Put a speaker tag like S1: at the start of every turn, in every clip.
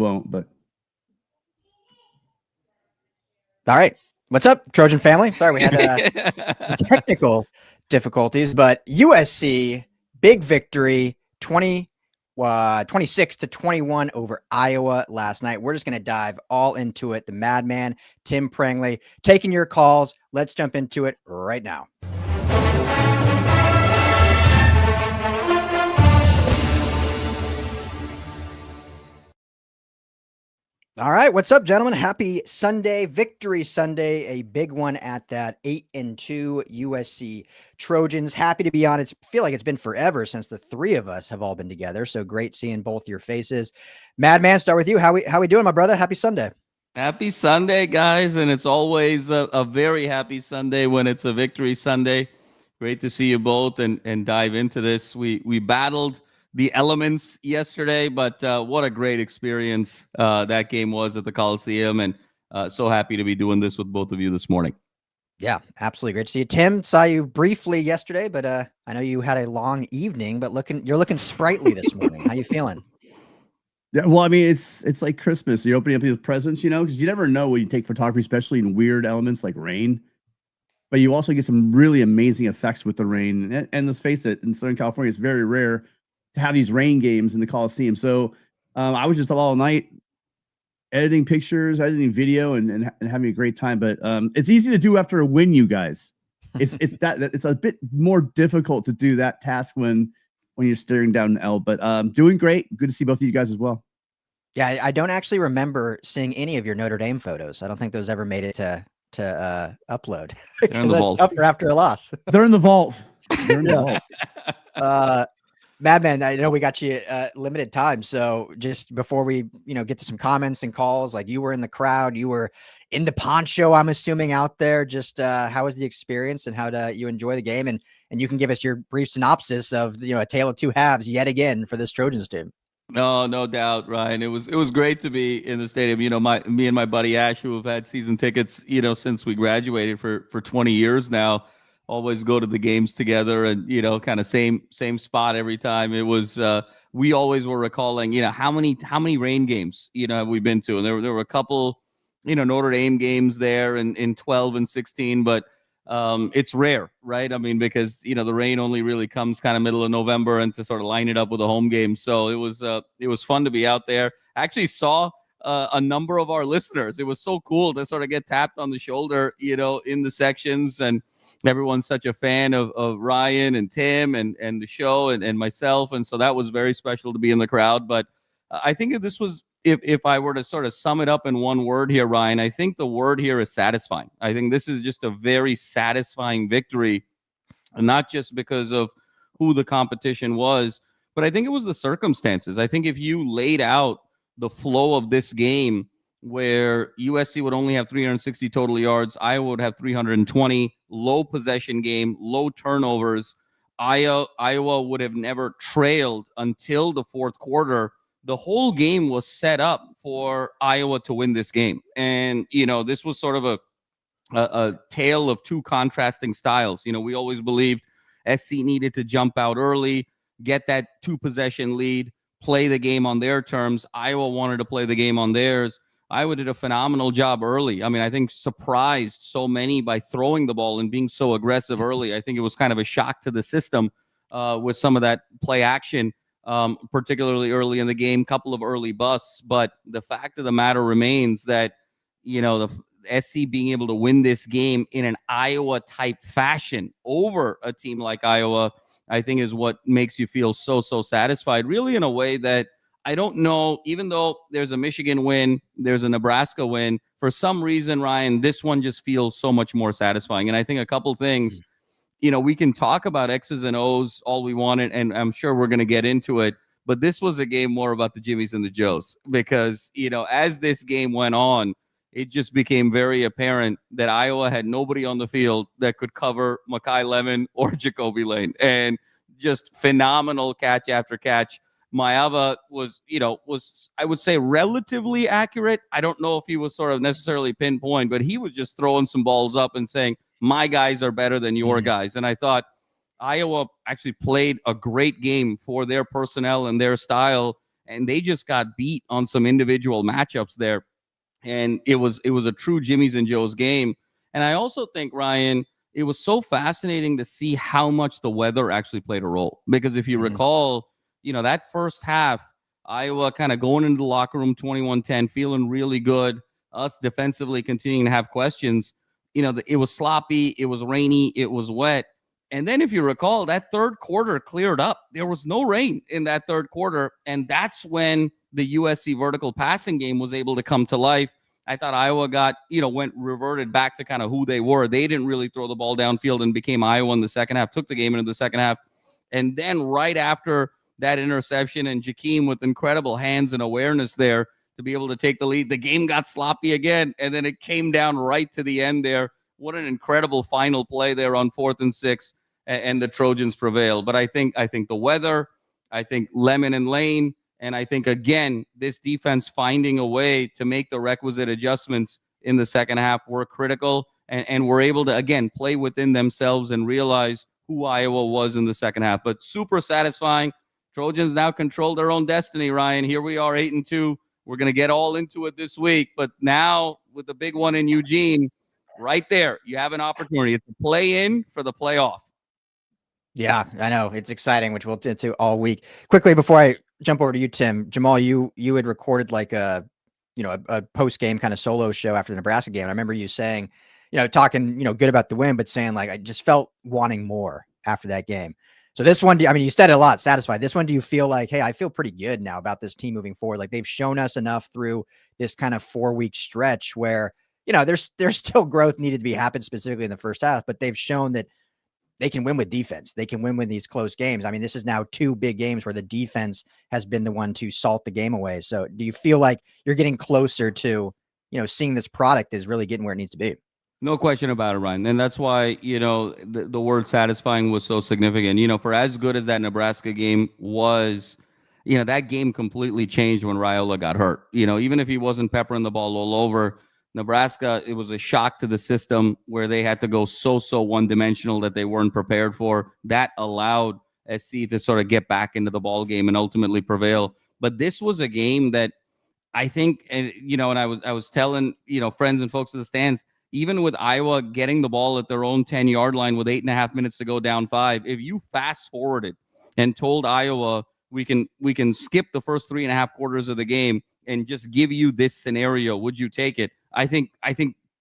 S1: won't, but.
S2: All right. What's up, Trojan family? Sorry, we had technical difficulties, but USC, big victory, 26-21 over Iowa last night. We're just going to dive all into it. The madman, Tim Prangley, taking your calls. Let's jump into it right now. All right, what's up, gentlemen? Happy Sunday, Victory Sunday, a big one at that. 8-2 USC Trojans. Happy to be on. I feel like it's been forever since the three of us have all been together. So great seeing both your faces. Madman, start with you. How we doing, my brother? Happy Sunday.
S3: Happy Sunday, guys, and it's always a very happy Sunday when it's a Victory Sunday. Great to see you both and dive into this. We battled the elements yesterday, but what a great experience that game was at the Coliseum, and so happy to be doing this with both of you this morning.
S2: Yeah, absolutely great to see you. Tim, saw you briefly yesterday, but I know you had a long evening, but you're looking sprightly this morning. How you feeling?
S1: Yeah, well, I mean, it's like Christmas. You're opening up these presents, because you never know when you take photography, especially in weird elements like rain. But you also get some really amazing effects with the rain. And let's face it, in Southern California, it's very rare to have these rain games in the Coliseum. So I was just up all night editing pictures, editing video, and having a great time. But it's easy to do after a win, you guys. It's a bit more difficult to do that task when you're staring down an L. But doing great. Good to see both of you guys as well.
S2: Yeah, I don't actually remember seeing any of your Notre Dame photos. I don't think those ever made it to upload.
S3: They're in the vault.
S2: Tougher after a loss.
S1: They're in the vault. They're in the
S2: vault. Madman, I know we got you limited time. So just before we, get to some comments and calls, like you were in the crowd, you were in the poncho, I'm assuming, out there. Just how was the experience and how did you enjoy the game? And you can give us your brief synopsis of, a tale of two halves yet again for this Trojans team.
S3: No doubt, Ryan. It was great to be in the stadium. Me and my buddy Ash, who have had season tickets, since we graduated for 20 years now, always go to the games together and, kind of same spot every time. It was, we always were recalling, how many rain games, have we been to? And there were a couple, Notre Dame games there in 12 and 16, but it's rare, right? I mean, because, the rain only really comes kind of middle of November and to sort of line it up with a home game. So it was fun to be out there. I actually saw a number of our listeners. It was so cool to sort of get tapped on the shoulder, in the sections, and everyone's such a fan of Ryan and Tim and the show and myself. And so that was very special to be in the crowd. But I think if this was, if I were to sort of sum it up in one word here, Ryan, I think the word here is satisfying. I think this is just a very satisfying victory, and not just because of who the competition was, but I think it was the circumstances. I think if you laid out the flow of this game, where USC would only have 360 total yards, Iowa would have 320, low possession game, low turnovers. Iowa would have never trailed until the fourth quarter. The whole game was set up for Iowa to win this game. And, this was sort of a tale of two contrasting styles. We always believed SC needed to jump out early, get that 2-possession lead, play the game on their terms. Iowa wanted to play the game on theirs. Iowa did a phenomenal job early. I mean, I think surprised so many by throwing the ball and being so aggressive early. I think it was kind of a shock to the system with some of that play action, particularly early in the game, couple of early busts. But the fact of the matter remains that, the SC being able to win this game in an Iowa-type fashion over a team like Iowa, I think is what makes you feel so satisfied, really, in a way that I don't know, even though there's a Michigan win, there's a Nebraska win, for some reason, Ryan, this one just feels so much more satisfying. And I think a couple things, we can talk about X's and O's all we want, and I'm sure we're going to get into it, but this was a game more about the Jimmies and the Joes, because, as this game went on, it just became very apparent that Iowa had nobody on the field that could cover Makai Lemon or Jacoby Lane, and just phenomenal catch after catch. Maeva was, I would say, relatively accurate. I don't know if he was sort of necessarily pinpoint, but he was just throwing some balls up and saying, my guys are better than your guys. And I thought Iowa actually played a great game for their personnel and their style. and they just got beat on some individual matchups there. And it was a true Jimmy's and Joe's game. And I also think, Ryan, it was so fascinating to see how much the weather actually played a role. Because if you recall, that first half, Iowa kind of going into the locker room 21-10, feeling really good. Us defensively continuing to have questions. It was sloppy, it was rainy, it was wet. And then if you recall, that third quarter cleared up. There was no rain in that third quarter. And that's when the USC vertical passing game was able to come to life. I thought Iowa reverted back to kind of who they were. They didn't really throw the ball downfield and became Iowa in the second half, took the game into the second half. And then right after that interception and Jakeem with incredible hands and awareness there to be able to take the lead, the game got sloppy again. And then it came down right to the end there. What an incredible final play there on 4th and 6, and the Trojans prevailed. But I think the weather, I think Lemon and Lane, and I think, again, this defense finding a way to make the requisite adjustments in the second half were critical, and were able to, again, play within themselves and realize who Iowa was in the second half. But super satisfying. Trojans now control their own destiny, Ryan. Here we are, 8-2. We're going to get all into it this week. But now with the big one in Eugene, right there, you have an opportunity. It's a play-in for the playoff.
S2: Yeah, I know. It's exciting, which we'll get to all week. Quickly, before I jump over to you, Tim, Jamal, you had recorded like a post-game kind of solo show after the Nebraska game. And I remember you saying, talking, good about the win, but saying like, I just felt wanting more after that game. So this one, you said it a lot, satisfied. This one, do you feel like, hey, I feel pretty good now about this team moving forward? Like they've shown us enough through this kind of 4-week stretch where, there's still growth needed to be happened specifically in the first half, but they've shown that they can win with defense. They can win with these close games. This is now 2 big games where the defense has been the one to salt the game away. So do you feel like you're getting closer to, seeing this product is really getting where it needs to be?
S3: No question about it, Ryan. And that's why, the word satisfying was so significant. For as good as that Nebraska game was, that game completely changed when Raiola got hurt. Even if he wasn't peppering the ball all over, Nebraska, it was a shock to the system where they had to go so one-dimensional that they weren't prepared for. That allowed SC to sort of get back into the ball game and ultimately prevail. But this was a game that I think, and I was telling, friends and folks in the stands, even with Iowa getting the ball at their own 10-yard line with 8.5 minutes to go down 5, if you fast forwarded and told Iowa we can skip the first 3.5 quarters of the game and just give you this scenario, would you take it? I think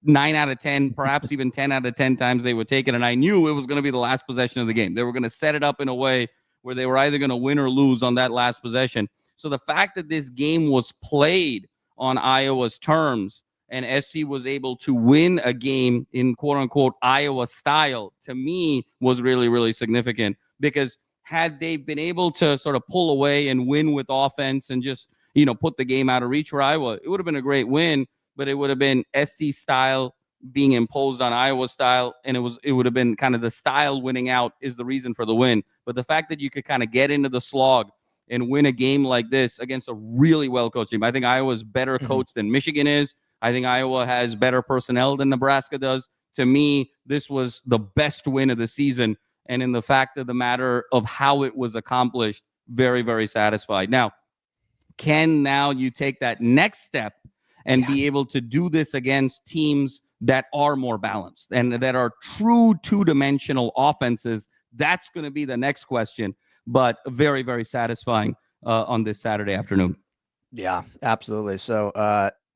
S3: 9 out of 10, perhaps even 10 out of 10 times they would take it. And I knew it was going to be the last possession of the game. They were going to set it up in a way where they were either going to win or lose on that last possession. So the fact that this game was played on Iowa's terms and SC was able to win a game in quote unquote Iowa style, to me was really, really significant, because had they been able to sort of pull away and win with offense and just, put the game out of reach for Iowa, it would have been a great win, but it would have been SC style being imposed on Iowa style. And it would have been kind of the style winning out is the reason for the win. But the fact that you could kind of get into the slog and win a game like this against a really well-coached team. I think Iowa's better coached than Michigan is. I think Iowa has better personnel than Nebraska does. To me, this was the best win of the season. And in the fact of the matter of how it was accomplished, very, very satisfied. Now you take that next step and be able to do this against teams that are more balanced and that are true two-dimensional offenses? That's going to be the next question, but very, very satisfying on this Saturday afternoon.
S2: Yeah, absolutely. So,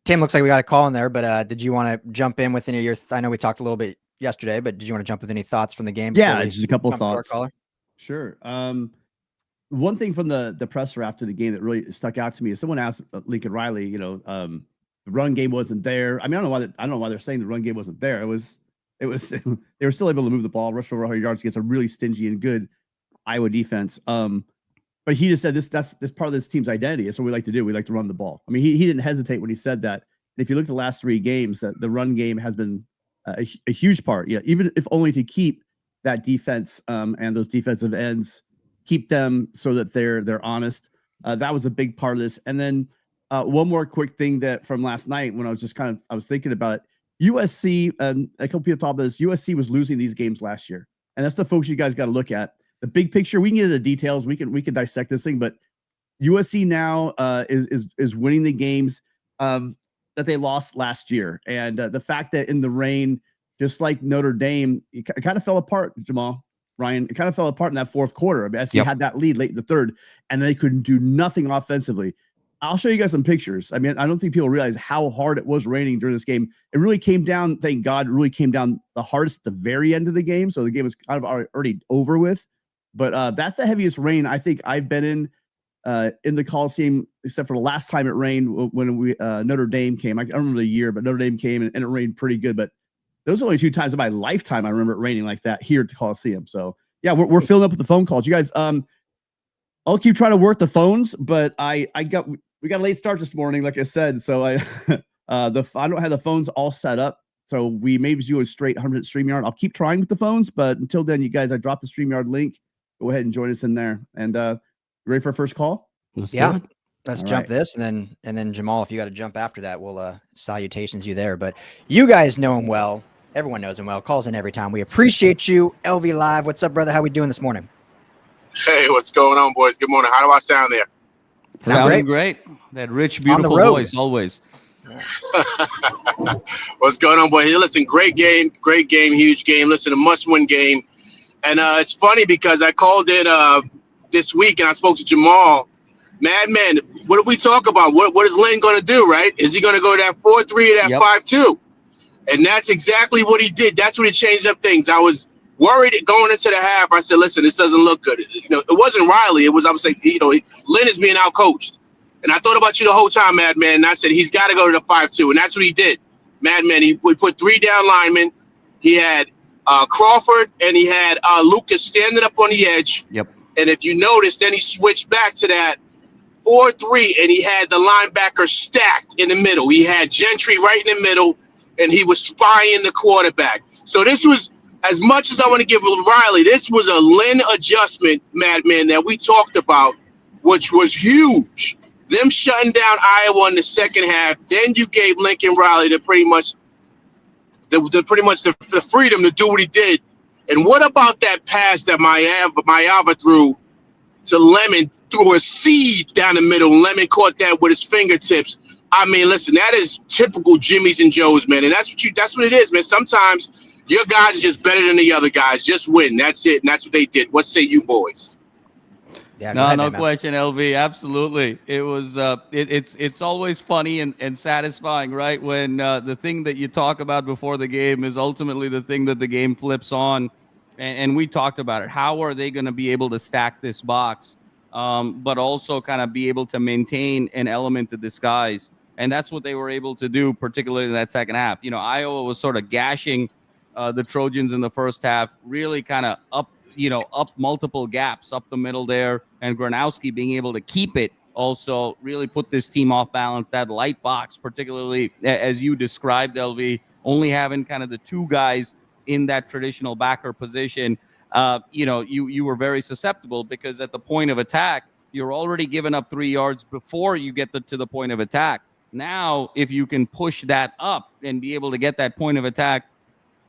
S2: Tim, looks like we got a call in there, but did you want to jump in with any of your, I know we talked a little bit yesterday, but did you want to jump with any thoughts from the game?
S1: Yeah, just a couple of thoughts.
S2: Sure.
S1: One thing from the presser after the game that really stuck out to me is someone asked Lincoln Riley, the run game wasn't there. I don't know why they're saying the run game wasn't there. It was they were still able to move the ball, rush over 100 yards against a really stingy and good Iowa defense. But he just said that's part of this team's identity. It's what we like to do. We like to run the ball. He didn't hesitate when he said that. And if you look at the last 3 games, that the run game has been a huge part. Yeah, even if only to keep that defense and those defensive ends, keep them so that they're honest. That was a big part of this. And then one more quick thing that from last night when I was thinking about it, USC, a couple people talked about this. USC was losing these games last year, and that's the folks you guys got to look at. The big picture, we can get into the details. We can dissect this thing, but USC now is winning the games that they lost last year, and the fact that in the rain, just like Notre Dame, it kind of fell apart. Jamal, Ryan, it kind of fell apart in that fourth quarter. I mean, SC had that lead late in the third, and they couldn't do nothing offensively. I'll show you guys some pictures. I mean, I don't think people realize how hard it was raining during this game. It really came down, thank God, it really came down the hardest at the very end of the game. So the game was kind of already over with. But that's the heaviest rain I think I've been in the Coliseum, except for the last time it rained when we Notre Dame came. I don't remember the year, but Notre Dame came and it rained pretty good. But those are only 2 times in my lifetime I remember it raining like that here at the Coliseum. So yeah, we're filling up with the phone calls. You guys, I'll keep trying to work the phones, but we got a late start this morning, like I said. So I don't have the phones all set up. So we may do a straight 100 StreamYard. I'll keep trying with the phones, but until then, you guys, I dropped the StreamYard link. Go ahead and join us in there. And ready for our first call?
S2: Let's jump this, and then Jamal, if you got to jump after that, we'll salutations you there. But you guys know him well. Everyone knows him well. Calls in every time. We appreciate you. LV Live. What's up, brother? How we doing this morning?
S4: Hey, what's going on, boys? Good morning. How do I sound there?
S3: Sounding great. That rich, beautiful voice, always.
S4: What's going on, boy? Hey, listen, great game, huge game. Listen, a must-win game. And it's funny because I called in this week and I spoke to Jamal. Madman, what did we talk about? What is Lynn going to do, right? Is he going to go to that 4-3 or that 5-2? And that's exactly what he did. That's what he changed up things. I was worried going into the half. I said, listen, this doesn't look good. You know, it wasn't Riley. It was, I was like, you know, Lynn is being outcoached. And I thought about you the whole time, Madman. And I said, he's got to go to the 5-2. And that's what he did. Madman, we put 3 down linemen. He had Crawford and he had Lucas standing up on the edge.
S3: Yep.
S4: And if you notice, then he switched back to that 4-3, and he had the linebacker stacked in the middle. He had Gentry right in the middle, and he was spying the quarterback. So this was, as much as I want to give Riley, this was a Lynn adjustment, Madman, that we talked about, which was huge. Them shutting down Iowa in the second half, then you gave Lincoln Riley the freedom to do what he did. And what about that pass that Mayava threw to Lemon, threw a seed down the middle? Lemon caught that with his fingertips. I mean, listen, that is typical Jimmy's and Joe's, man. And that's what it is, man. Sometimes your guys are just better than the other guys. Just win. That's it. And that's what they did. What say you boys?
S3: Yeah, no question, LV. Absolutely. It was it's always funny and satisfying, right? When the thing that you talk about before the game is ultimately the thing that the game flips on. And we talked about it. How are they going to be able to stack this box, but also kind of be able to maintain an element of disguise? And that's what they were able to do, particularly in that second half. You know, Iowa was sort of gashing the Trojans in the first half, really kind of up multiple gaps up the middle there. And Gronowski being able to keep it also really put this team off balance. That light box, particularly as you described, LV, only having kind of the 2 guys in that traditional backer position, you were very susceptible because at the point of attack, you're already giving up 3 yards before you get to the point of attack. Now, if you can push that up and be able to get that point of attack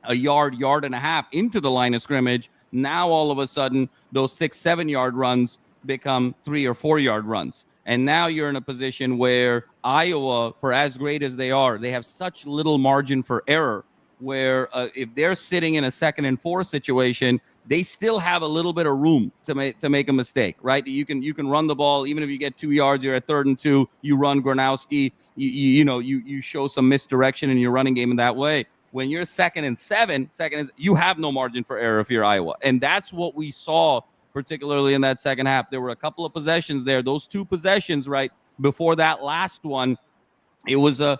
S3: a yard and a half into the line of scrimmage, now all of a sudden those 6-7 yard runs become 3 or 4 yard runs. And now you're in a position where Iowa, for as great as they are, they have such little margin for error where if they're sitting in a 2nd and 4 situation, they still have a little bit of room to make a mistake, right? You can run the ball. Even if you get 2 yards, you're at 3rd and 2, you run Gronowski, you show some misdirection in your running game in that way. When you're 2nd and 7, you have no margin for error if you're Iowa. And that's what we saw, particularly in that second half. There were a couple of possessions there. Those 2 possessions, right, before that last one, it was a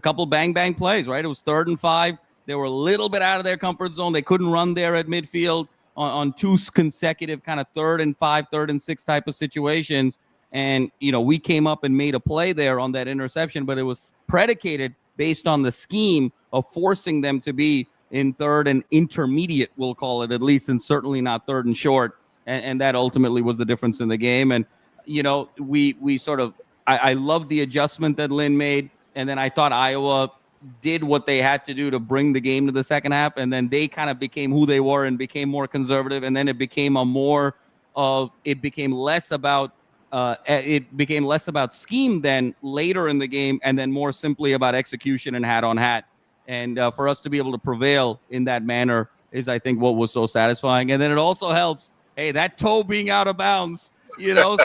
S3: couple bang plays, right? It was 3rd and 5. They were a little bit out of their comfort zone. They couldn't run there at midfield on 2 consecutive kind of 3rd and 5, 3rd and 6 type of situations. And, we came up and made a play there on that interception, but it was predicated based on the scheme of forcing them to be in 3rd and intermediate, we'll call it at least, and certainly not 3rd and short. And that ultimately was the difference in the game. And, we sort of, I love the adjustment that Lynn made. And then I thought Iowa did what they had to do to bring the game to the second half. And then they kind of became who they were and became more conservative. And then it became less about it became less about scheme then later in the game, and then more simply about execution and hat on hat. And for us to be able to prevail in that manner is, I think, what was so satisfying. And then it also helps, hey, that toe being out of bounds,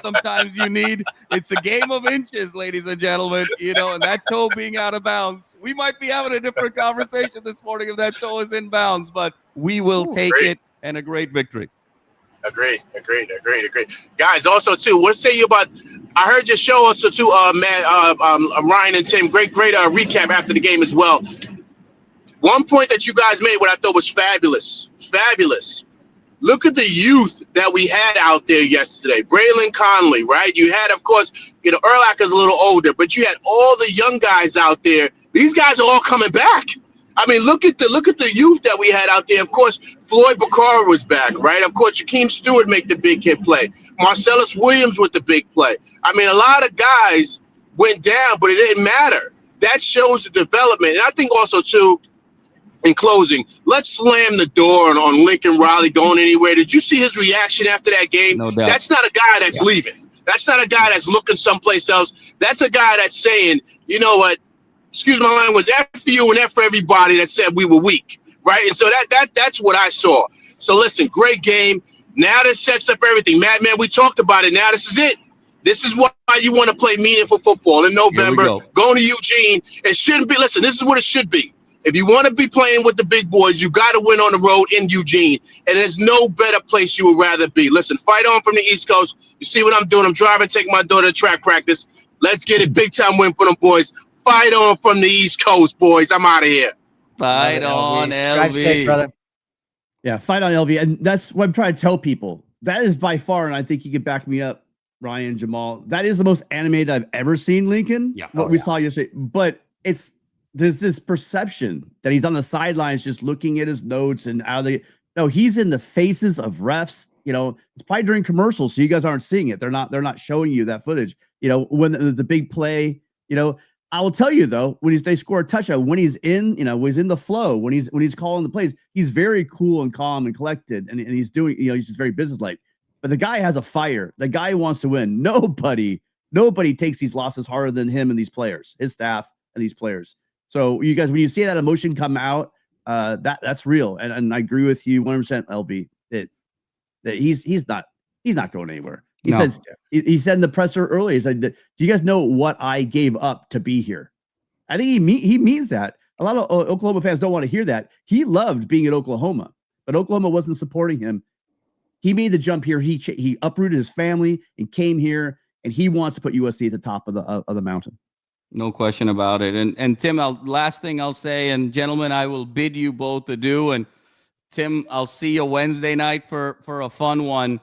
S3: sometimes it's a game of inches, ladies and gentlemen, and that toe being out of bounds, we might be having a different conversation this morning if that toe is in bounds, but we will take it, and a great victory.
S4: Agreed. Guys, also too, what say you about? I heard your show also too, Matt, Ryan and Tim. Great recap after the game as well. One point that you guys made, what I thought was fabulous. Look at the youth that we had out there yesterday. Braylon Conley, right? You had, of course, Urlacher's a little older, but you had all the young guys out there. These guys are all coming back. I mean, look at the youth that we had out there. Of course, Floyd Bakara was back, right? Of course, Jakeem Stewart make the big hit play. Marcellus Williams with the big play. I mean, a lot of guys went down, but it didn't matter. That shows the development. And I think also, too, in closing, let's slam the door on Lincoln Riley going anywhere. Did you see his reaction after that game?
S3: No doubt.
S4: That's not a guy that's leaving. That's not a guy that's looking someplace else. That's a guy that's saying, you know what? Excuse my language, F you and F for everybody that said we were weak, right? And so that's what I saw. So listen, great game. Now this sets up everything. Madman, we talked about it. Now this is it. This is why you want to play meaningful football in November. Going to Eugene. It shouldn't be. Listen, this is what it should be. If you want to be playing with the big boys, you got to win on the road in Eugene. And there's no better place you would rather be. Listen, fight on from the East Coast. You see what I'm doing? I'm driving, taking my daughter to track practice. Let's get it. Big time win for them boys. Fight on from the East Coast, boys. I'm out of here.
S3: Fight on, LV.
S2: Drive safe, brother.
S1: Yeah, fight on, LV. And that's what I'm trying to tell people. That is by far, and I think you can back me up, Ryan, Jamal, that is the most animated I've ever seen Lincoln.
S3: Yeah.
S1: What we saw yesterday. But there's this perception that he's on the sidelines just looking at his notes and no, he's in the faces of refs. It's probably during commercials, so you guys aren't seeing it. They're not showing you that footage. When the big play, I will tell you though, when they score a touchdown, when he's in, he's in the flow, when he's calling the plays, he's very cool and calm and collected, and he's doing, he's just very businesslike. But the guy has a fire. The guy wants to win. Nobody takes these losses harder than him and these players, his staff and these players. So you guys, when you see that emotion come out, that's real. And I agree with you 100%, LB, that he's not going anywhere. He said in the presser earlier, he said, do you guys know what I gave up to be here? I think he means that. A lot of Oklahoma fans don't want to hear that. He loved being at Oklahoma, but Oklahoma wasn't supporting him. He made the jump here. He uprooted his family and came here, and he wants to put USC at the top of the mountain.
S3: No question about it. And Tim, last thing I'll say, and gentlemen, I will bid you both adieu. And Tim, I'll see you Wednesday night for a fun one.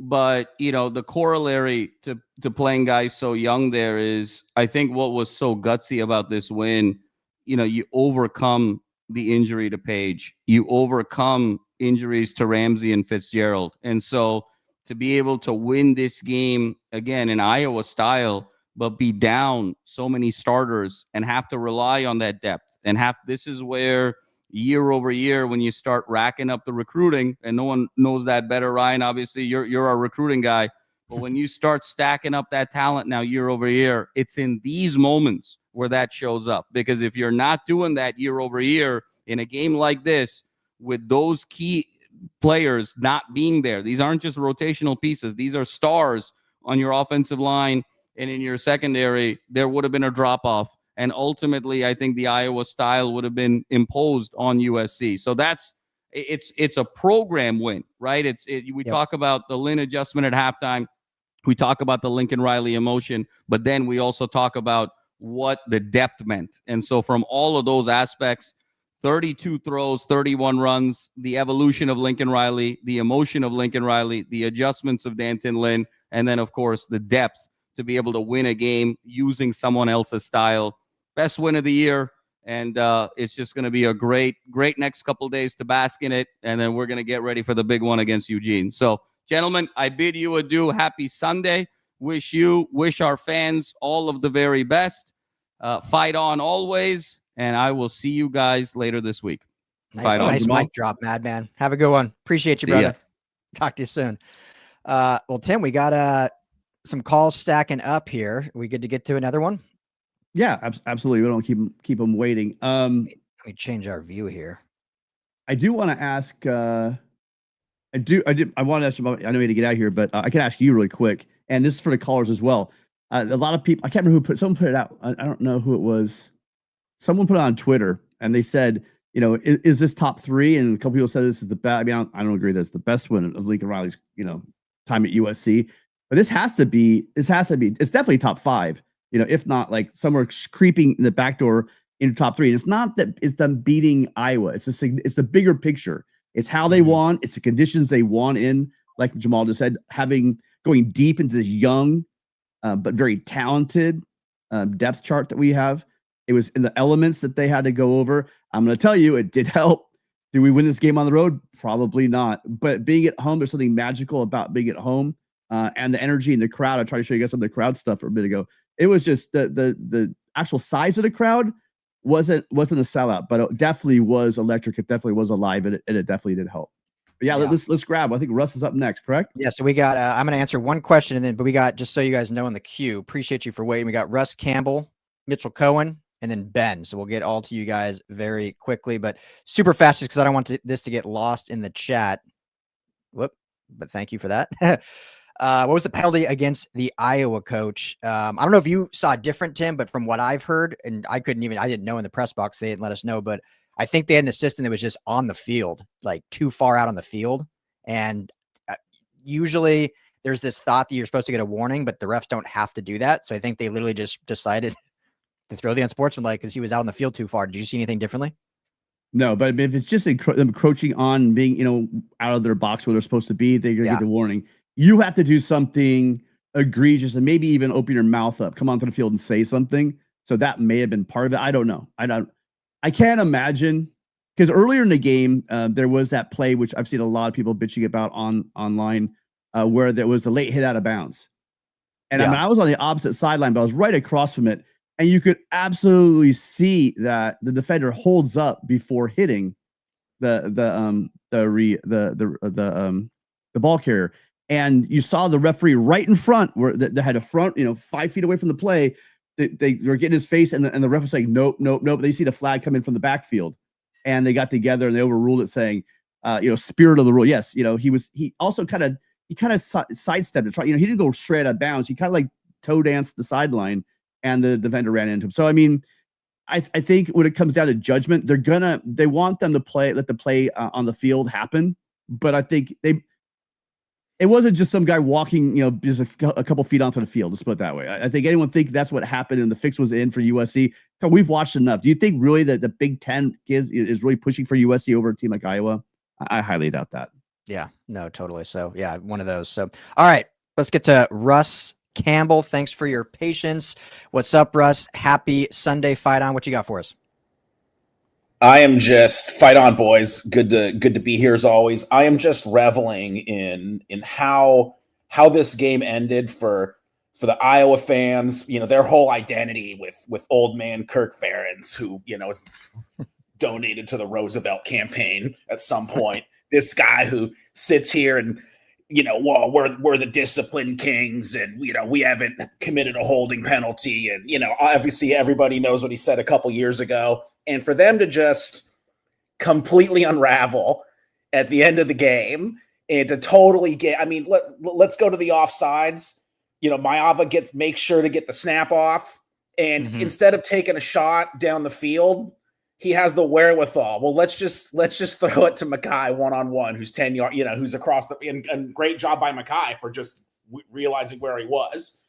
S3: But, the corollary to playing guys so young there is, I think what was so gutsy about this win, you overcome the injury to Page. You overcome injuries to Ramsey and Fitzgerald. And so to be able to win this game, again, in Iowa style, but be down so many starters and have to rely on that depth. And this is where year over year, when you start racking up the recruiting, and no one knows that better, Ryan, obviously you're our recruiting guy, but when you start stacking up that talent now year over year, it's in these moments where that shows up. Because if you're not doing that year over year in a game like this, with those key players not being there, these aren't just rotational pieces, these are stars on your offensive line and in your secondary, there would have been a drop-off. And ultimately, I think the Iowa style would have been imposed on USC. So it's a program win, right? We talk about the Lynn adjustment at halftime. We talk about the Lincoln Riley emotion, but then we also talk about what the depth meant. And so from all of those aspects, 32 throws, 31 runs, the evolution of Lincoln Riley, the emotion of Lincoln Riley, the adjustments of Danton Lynn, and then, of course, the depth to be able to win a game using someone else's style. Best win of the year, and it's just going to be a great next couple of days to bask in it, and then we're going to get ready for the big one against Eugene. So, gentlemen, I bid you adieu. Happy Sunday. Wish our fans all of the very best. Fight on always, and I will see you guys later this week.
S2: Nice mic drop, Madman. Have a good one. Appreciate you, brother. Talk to you soon. Well, Tim, we got some calls stacking up here. We good to get to another one?
S1: Yeah, absolutely. We don't keep them waiting.
S2: Let me change our view here.
S1: I do want to ask. I want to ask you about. I know we had to get out of here, but I can ask you really quick, and this is for the callers as well. A lot of people. I can't remember someone put it out. I don't know who it was. Someone put it on Twitter, and they said, is this top 3? And a couple people said this is the best. I mean, I don't agree. That's the best one of Lincoln Riley's, time at USC. But this has to be. It's definitely top 5. If not like somewhere creeping in the back door into top 3. And it's not that it's them beating Iowa. It's the bigger picture. It's how they won. It's the conditions they won in. Like Jamal just said, going deep into this young, but very talented depth chart that we have. It was in the elements that they had to go over. I'm going to tell you, it did help. Did we win this game on the road? Probably not. But being at home, there's something magical about being at home and the energy in the crowd. I tried to show you guys some of the crowd stuff a bit ago. It was just the actual size of the crowd wasn't a sellout, but it definitely was electric. It definitely was alive, and it definitely did help. But yeah. Let's grab. I think Russ is up next, correct?
S2: Yeah. So we got. I'm going to answer one question, but we got, just so you guys know, in the queue. Appreciate you for waiting. We got Russ Campbell, Mitchell Cohen, and then Ben. So we'll get all to you guys very quickly, but super fast, just because I don't want this to get lost in the chat. Whoop! But thank you for that. What was the penalty against the Iowa coach? I don't know if you saw different, Tim, but from what I've heard, and I didn't know in the press box, they didn't let us know, but I think they had an assistant that was just on the field, like too far out on the field. And usually there's this thought that you're supposed to get a warning, but the refs don't have to do that. So I think they literally just decided to throw the unsportsmanlike because he was out on the field too far. Did you see anything differently?
S1: No, but if it's just them encroaching on being, out of their box where they're supposed to be, they're going to get the warning. You have to do something egregious and maybe even open your mouth up, come onto the field and say something. So that may have been part of it. I don't know. I can't imagine, because earlier in the game, there was that play, which I've seen a lot of people bitching about online, where there was the late hit out of bounds. And I was on the opposite sideline, but I was right across from it. And you could absolutely see that the defender holds up before hitting the ball carrier. And you saw the referee right in front, where they had a front, 5 feet away from the play. They were getting his face, and the ref was saying, nope. But they see the flag come in from the backfield, and they got together and they overruled it, saying, spirit of the rule. Yes, he also kind of sidestepped it. He didn't go straight out of bounds. He kind of like toe danced the sideline, and the defender ran into him. So I mean, I think when it comes down to judgment, they want them to let the play on the field happen. But I think it wasn't just some guy walking, just a couple feet onto the field, to put it that way. I think anyone think that's what happened and the fix was in for USC. We've watched enough. Do you think really that the Big Ten is really pushing for USC over a team like Iowa? I highly doubt that.
S2: Yeah, no, totally. So yeah, one of those. So, all right, let's get to Russ Campbell. Thanks for your patience. What's up, Russ? Happy Sunday. Fight on. What you got for us?
S5: I am just fight on, boys. Good to be here as always. I am just reveling in how this game ended for the Iowa fans. Their whole identity with old man Kirk Ferentz, who is donated to the Roosevelt campaign at some point. This guy who sits here and well, we're the discipline kings, and we haven't committed a holding penalty, and obviously everybody knows what he said a couple years ago. And for them to just completely unravel at the end of the game and to totally let's go to the offsides. Maava makes sure to get the snap off. And instead of taking a shot down the field, he has the wherewithal. Well, let's just throw it to Mackay one-on-one, who's 10 yards, who's across and great job by Mackay for just realizing where he was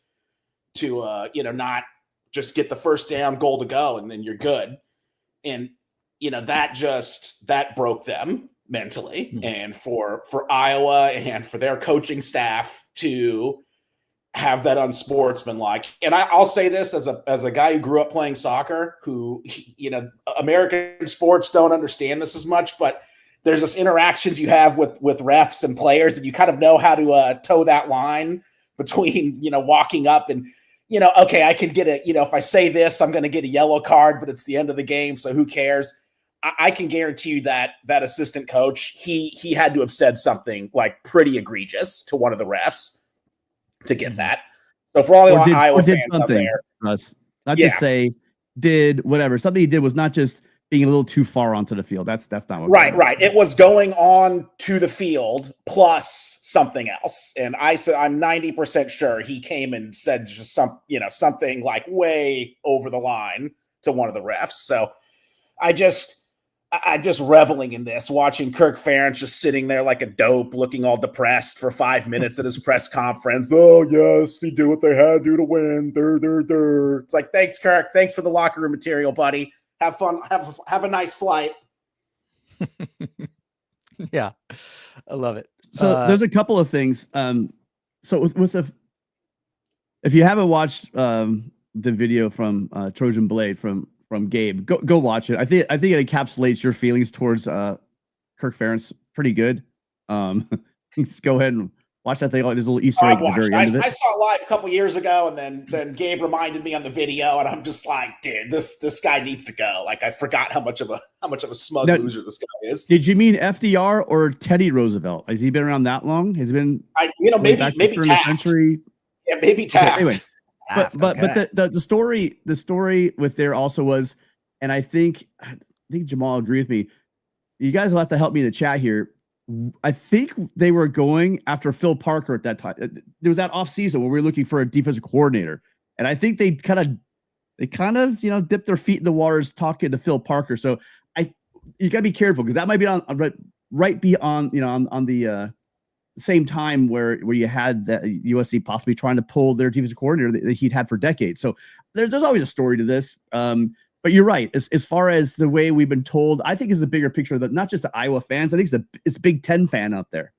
S5: to, not just get the first down, goal to go, and then you're good. And, that broke them mentally. And for Iowa and for their coaching staff to have that unsportsmanlike. And I'll say this as a guy who grew up playing soccer, who, American sports don't understand this as much, but there's this interactions you have with refs and players, and you kind of know how to toe that line between, walking up and, okay, I can get if I say this, I'm going to get a yellow card, but it's the end of the game, so who cares? I can guarantee you that assistant coach, he had to have said something like pretty egregious to one of the refs to get that. So for all the
S1: or
S5: Iowa
S1: did
S5: fans out
S1: something,
S5: there,
S1: Russ. Not
S5: Yeah.
S1: just say did whatever. Something he did was not just being a little too far onto the field. That's not what.
S5: right. It was going on to the field plus something else. And I'm 90% sure he came and said just something like way over the line to one of the refs. So I just reveling in this, watching Kirk Ferentz just sitting there like a dope, looking all depressed for 5 minutes at his press conference. Oh yes, he did what they had to do to win. It's like, thanks, Kirk. Thanks for the locker room material, buddy. Have fun. Have a nice flight.
S2: Yeah, I love it.
S1: So there's a couple of things. So if you haven't watched the video from Trojan Blade from Gabe, go watch it. I think it encapsulates your feelings towards Kirk Ferentz pretty good. Just go ahead and watch that thing. There's a little Easter egg at the very end of it.
S5: I saw it live a couple years ago, and then Gabe reminded me on the video, and I'm just like, dude, this guy needs to go. Like, I forgot how much of a smug loser this guy is.
S1: Did you mean FDR or Teddy Roosevelt? Has he been around that long? Has he been?
S5: Maybe Taft.
S1: Century?
S5: Yeah, maybe Taft.
S1: Okay, anyway, but the story with there also was, and I think Jamal agrees with me. You guys will have to help me in the chat here. I think they were going after Phil Parker at that time. There was that off season where we were looking for a defensive coordinator, and I think they kind of dipped their feet in the waters talking to Phil Parker. So you got to be careful because that might be on right beyond on the same time where you had that USC possibly trying to pull their defensive coordinator that he'd had for decades. So there's always a story to this. But you're right. As far as the way we've been told, I think is the bigger picture that not just the Iowa fans. I think it's the Big Ten fan out there.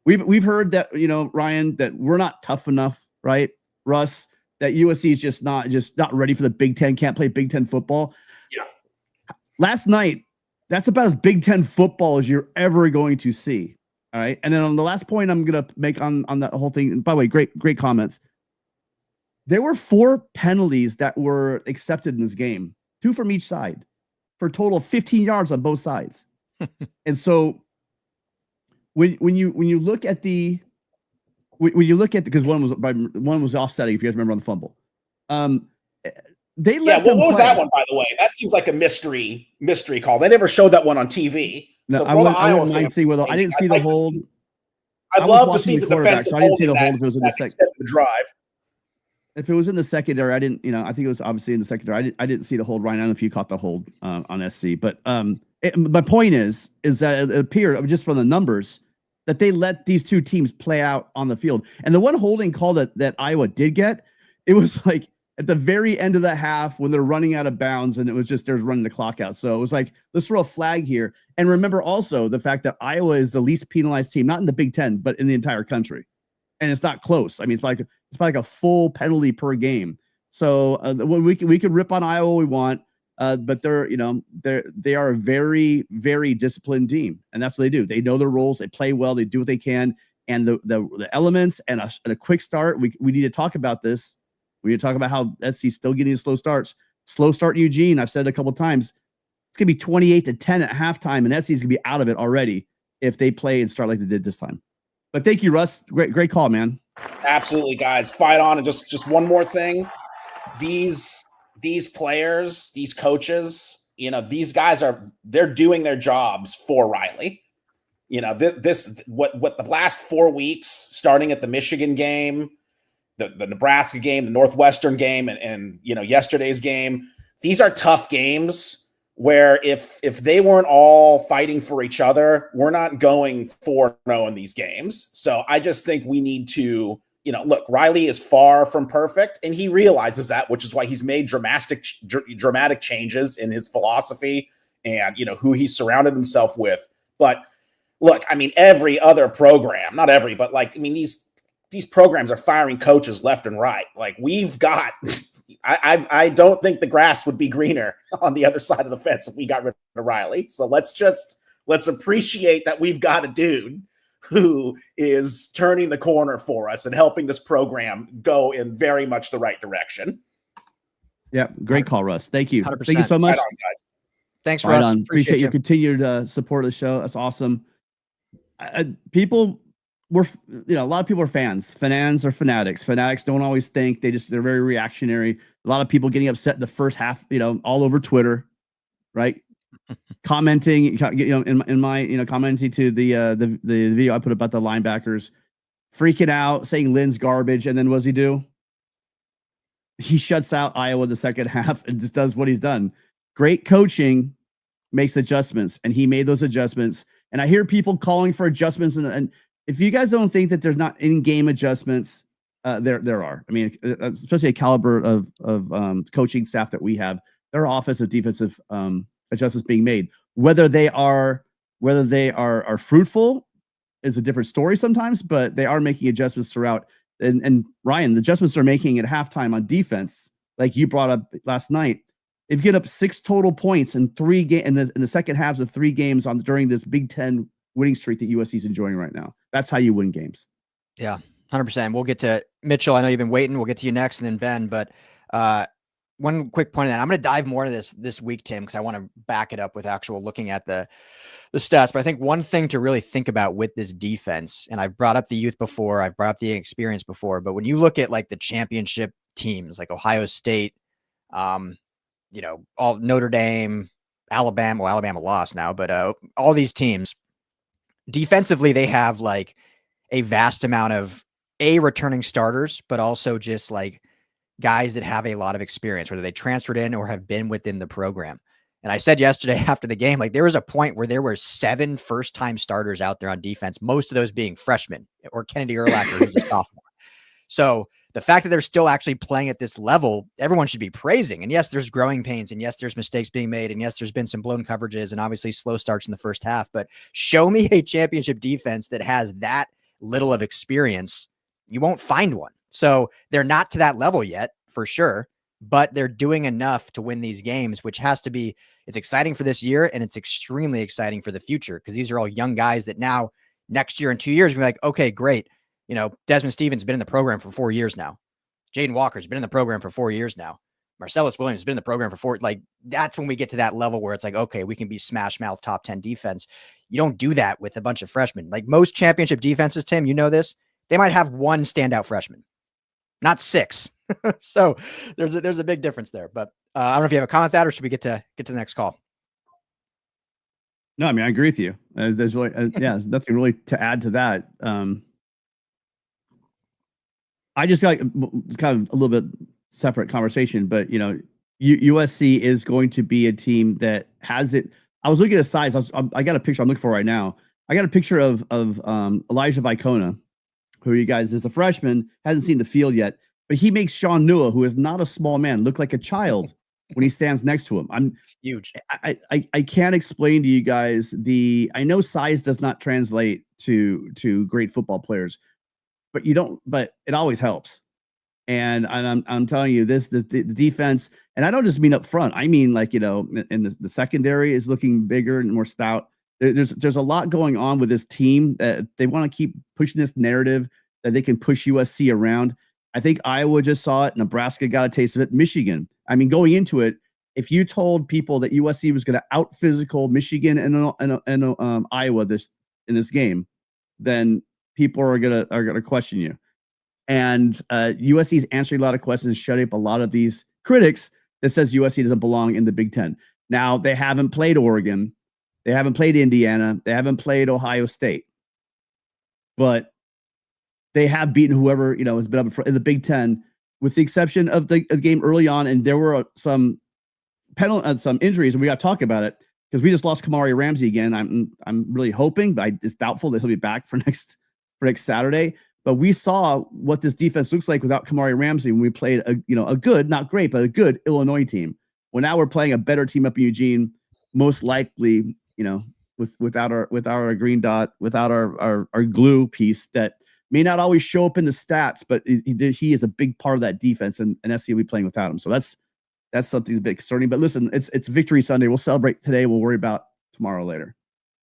S1: We've heard that Ryan, that we're not tough enough, right? Russ, that USC is just not ready for the Big Ten. Can't play Big Ten football.
S5: Yeah.
S1: Last night, that's about as Big Ten football as you're ever going to see. All right. And then on the last point I'm gonna make on that whole thing. And by the way, great comments. There were 4 penalties that were accepted in this game. 2 from each side for a total of 15 yards on both sides. And so when you look at because one was offsetting, if you guys remember, on the fumble. They let
S5: what was that one, by the way? That seems like a mystery call. They never showed that one on TV.
S1: No,
S5: so
S1: I wouldn't mind seeing whether I didn't see the hold.
S5: I'd love to see the defensive
S1: so I didn't see the hold
S5: if
S1: if it was in the second
S5: drive.
S1: If it was in the secondary, I didn't. I think it was obviously in the secondary. I didn't see the hold. Ryan, I don't know if you caught the hold on SC, but my point is that it appeared just from the numbers that they let these two teams play out on the field. And the one holding call that Iowa did get, it was like at the very end of the half when they're running out of bounds, and it was just, there's running the clock out. So it was like, let's throw a flag here. And remember also the fact that Iowa is the least penalized team, not in the Big Ten, but in the entire country. And it's not close. I mean, it's like a full penalty per game. So we could rip on Iowa all we want, but they are a very, very disciplined team, and that's what they do. They know their roles. They play well. They do what they can. And the elements and a quick start. We need to talk about this. We need to talk about how SC's still getting slow starts. Slow start in Eugene. I've said it a couple of times. It's gonna be 28-10 at halftime, and SC's gonna be out of it already if they play and start like they did this time. But thank you, Russ. Great call, man.
S5: Absolutely, guys. Fight on. And just one more thing. These players, these coaches, these guys they're doing their jobs for Riley. What the last 4 weeks, starting at the Michigan game, the Nebraska game, the Northwestern game, and yesterday's game, these are tough games where if they weren't all fighting for each other, we're not going 4-0 in these games. So I just think we need to, look, Riley is far from perfect, and he realizes that, which is why he's made dramatic changes in his philosophy and, who he's surrounded himself with. But look, I mean, every other program, not every, but these programs are firing coaches left and right. Like, we've got I don't think the grass would be greener on the other side of the fence if we got rid of Riley. So let's appreciate that we've got a dude who is turning the corner for us and helping this program go in very much the right direction. Yeah,
S1: great call, Russ. Thank you.
S2: 100%.
S1: Thank you so much.
S5: Right on, guys.
S2: Thanks, Russ.
S1: Appreciate your continued support of the show. That's awesome. People a lot of people are fans. Fans are fanatics. Fanatics don't always think. They're very reactionary. A lot of people getting upset in the first half, all over Twitter, right? Commenting, in my commenting to the video I put about the linebackers, freaking out, saying Lynn's garbage, and then what does he do? He shuts out Iowa the second half and just does what he's done. Great coaching makes adjustments, and he made those adjustments. And I hear people calling for adjustments, and if you guys don't think that there's not in-game adjustments, there are. I mean, especially a caliber of coaching staff that we have, there are offensive, defensive adjustments being made. Whether they are fruitful is a different story sometimes, but they are making adjustments throughout. And Ryan, the adjustments they're making at halftime on defense, like you brought up last night, if you get up 6 total points in 3 games in the second halves of 3 games during this Big Ten winning streak that USC is enjoying right now, that's how you win games.
S2: Yeah, 100%. We'll get to Mitchell. I know you've been waiting. We'll get to you next, and then Ben. But one quick point on that. I'm going to dive more into this week, Tim, because I want to back it up with actual looking at the stats. But I think one thing to really think about with this defense, and I've brought up the youth before, I've brought up the inexperience before, but when you look at like the championship teams, like Ohio State, all Notre Dame, Alabama. Well, Alabama lost now, but all these teams defensively, they have like a vast amount of returning starters, but also just like guys that have a lot of experience, whether they transferred in or have been within the program. And I said yesterday after the game, like there was a point where there were 7 first-time starters out there on defense, most of those being freshmen, or Kennedy Urlacher, who's a sophomore. So the fact that they're still actually playing at this level, everyone should be praising. And yes, there's growing pains, and yes, there's mistakes being made, and yes, there's been some blown coverages and obviously slow starts in the first half. But show me a championship defense that has that little of experience. You won't find one. So they're not to that level yet, for sure, but they're doing enough to win these games, which has to be, it's exciting for this year, and it's extremely exciting for the future, because these are all young guys that now next year and 2 years, be like, okay, great. Desmond Stevens has been in the program for 4 years now. Jaden Walker's been in the program for 4 years now. Marcellus Williams has been in the program for 4. Like, that's when we get to that level where it's like, okay, we can be smash mouth top 10 defense. You don't do that with a bunch of freshmen. Like most championship defenses, Tim, you know this, they might have 1 standout freshman, not 6. So there's a big difference there. But I don't know if you have a comment on that, or should we get to the next call?
S1: No, I mean, I agree with you. There's really, there's nothing really to add to that. I just got kind of a little bit separate conversation, but USC is going to be a team that has it. I was looking at the size. I got a picture I'm looking for right now. I got a picture of Elijah Vicona, who you guys is a freshman, hasn't seen the field yet, but he makes Sean Nua, who is not a small man, look like a child when he stands next to him.
S2: It's huge.
S1: I can't explain to you guys I know size does not translate to great football players, but it always helps. And I'm telling you this, the defense, and I don't just mean up front. I mean, like, in the secondary is looking bigger and more stout. There's a lot going on with this team that they want to keep pushing this narrative that they can push USC around. I think Iowa just saw it. Nebraska got a taste of it. Michigan. I mean, going into it, if you told people that USC was going to out physical Michigan and Iowa in this game, then people are gonna question you. And USC is answering a lot of questions, shutting up a lot of these critics that says USC doesn't belong in the Big Ten. Now, they haven't played Oregon, they haven't played Indiana, they haven't played Ohio State, but they have beaten whoever has been up in the Big Ten, with the exception of the game early on. And there were some injuries, and we got to talk about it because we just lost Kamari Ramsey again. I'm really hoping, but it's doubtful that he'll be back for next Saturday. But we saw what this defense looks like without Kamari Ramsey when we played a good, not great, but a good Illinois team. Well, now we're playing a better team up in Eugene, most likely, without our green dot, without our glue piece that may not always show up in the stats, but he is a big part of that defense, and SC will be playing without him. So that's something a bit concerning. But listen, it's Victory Sunday. We'll celebrate today. We'll worry about tomorrow later.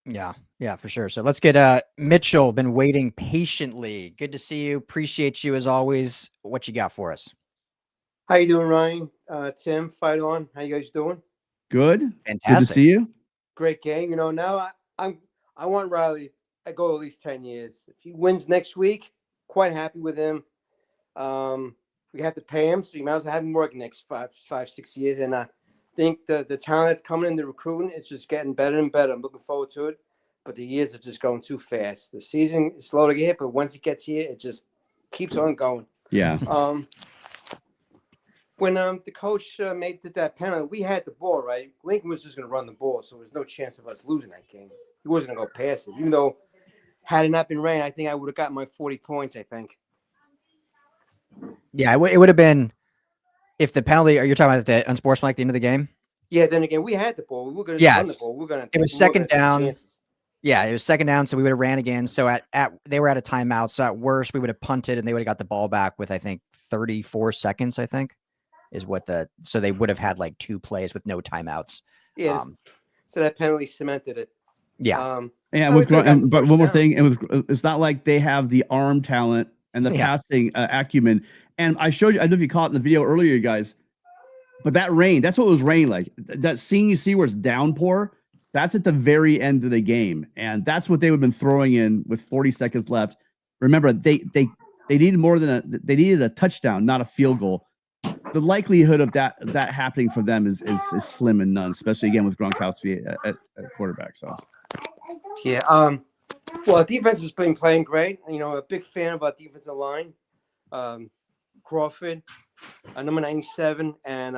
S2: Yeah, for sure. So let's get Mitchell, been waiting patiently. Good to see you. Appreciate you as always. What you got for us?
S6: How you doing, Ryan? Tim, Fight On. How you guys doing?
S1: Good.
S2: Fantastic.
S1: Good to see you.
S6: Great game. Now I want Riley. I go at least 10 years. If he wins next week, quite happy with him. We have to pay him, so you might as well have him work next 6 years. And I think the talent that's coming in the recruiting, it's just getting better and better. I'm looking forward to it, but the years are just going too fast. The season is slow to get, but once it gets here, it just keeps on going.
S1: Yeah.
S6: When the coach did that penalty, we had the ball, right? Lincoln was just going to run the ball, so there was no chance of us losing that game. He wasn't going to go past it. Even though, had it not been rain, I think I would have gotten my 40 points, I think.
S2: Yeah, it would have been if the penalty. Are you talking about the unsportsmanlike at the end of the game?
S6: Yeah, then again, we had the ball. We were going to run the ball. We were going to.
S2: It was second down. Yeah, it was second down, so we would have ran again. So at they were at a timeout. So at worst, we would have punted, and they would have got the ball back with I think 34 seconds. I think is what so they would have had like 2 plays with no timeouts.
S6: Yeah, so that penalty cemented it.
S2: Yeah,
S1: but one more thing, it's not like they have the arm talent and the passing acumen. And I showed you, I don't know if you caught it in the video earlier, you guys, but that rain, that's what it was raining like. That scene you see where it's downpour, that's at the very end of the game. And that's what they would have been throwing in with 40 seconds left. Remember, they needed more than they needed a touchdown, not a field goal. The likelihood of that happening for them is slim and none, especially again with Gronkowski at quarterback. So
S6: yeah, well, defense has been playing great. You know, a big fan of our defensive line. Crawford, number 97, and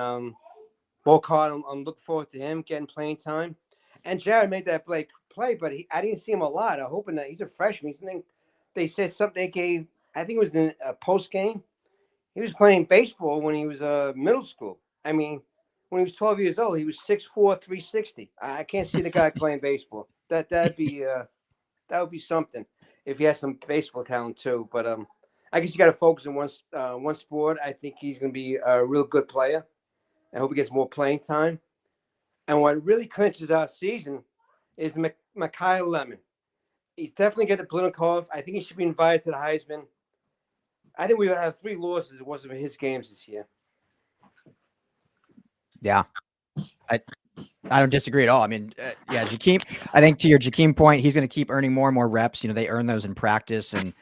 S6: Bocart. I'm looking forward to him getting playing time. And Jared made that play, but I didn't see him a lot. I'm hoping that he's a freshman. They said something they gave. I think it was in a post game. He was playing baseball when he was middle school. I mean, when he was 12 years old, he was 6'4", 360. I can't see the guy playing baseball. That'd be something if he has some baseball talent too. But I guess you got to focus on one sport. I think he's going to be a real good player. I hope he gets more playing time. And what really clinches our season is Mekhi Lemon. He's definitely got the Blinikov. I think he should be invited to the Heisman. I think we would have 3 losses. It wasn't his games this year.
S2: Yeah, I don't disagree at all. I mean, yeah, Jakeem. I think to your Jakeem point, he's going to keep earning more and more reps. You know, they earn those in practice, and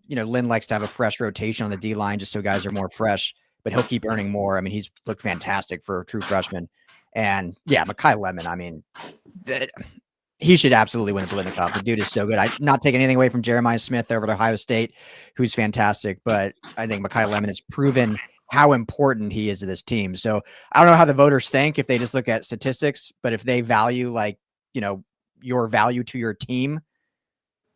S2: you know, Lynn likes to have a fresh rotation on the D line just so guys are more fresh. But he'll keep earning more. I mean, he's looked fantastic for a true freshman. And yeah, Mekhi Lemon. I mean, he should absolutely win the Blinikov. The dude is so good. I'm not taking anything away from Jeremiah Smith over at Ohio State, who's fantastic. But I think Mekhi Lemon has proven how important he is to this team. So I don't know how the voters think if they just look at statistics, but if they value, like, you know, your value to your team,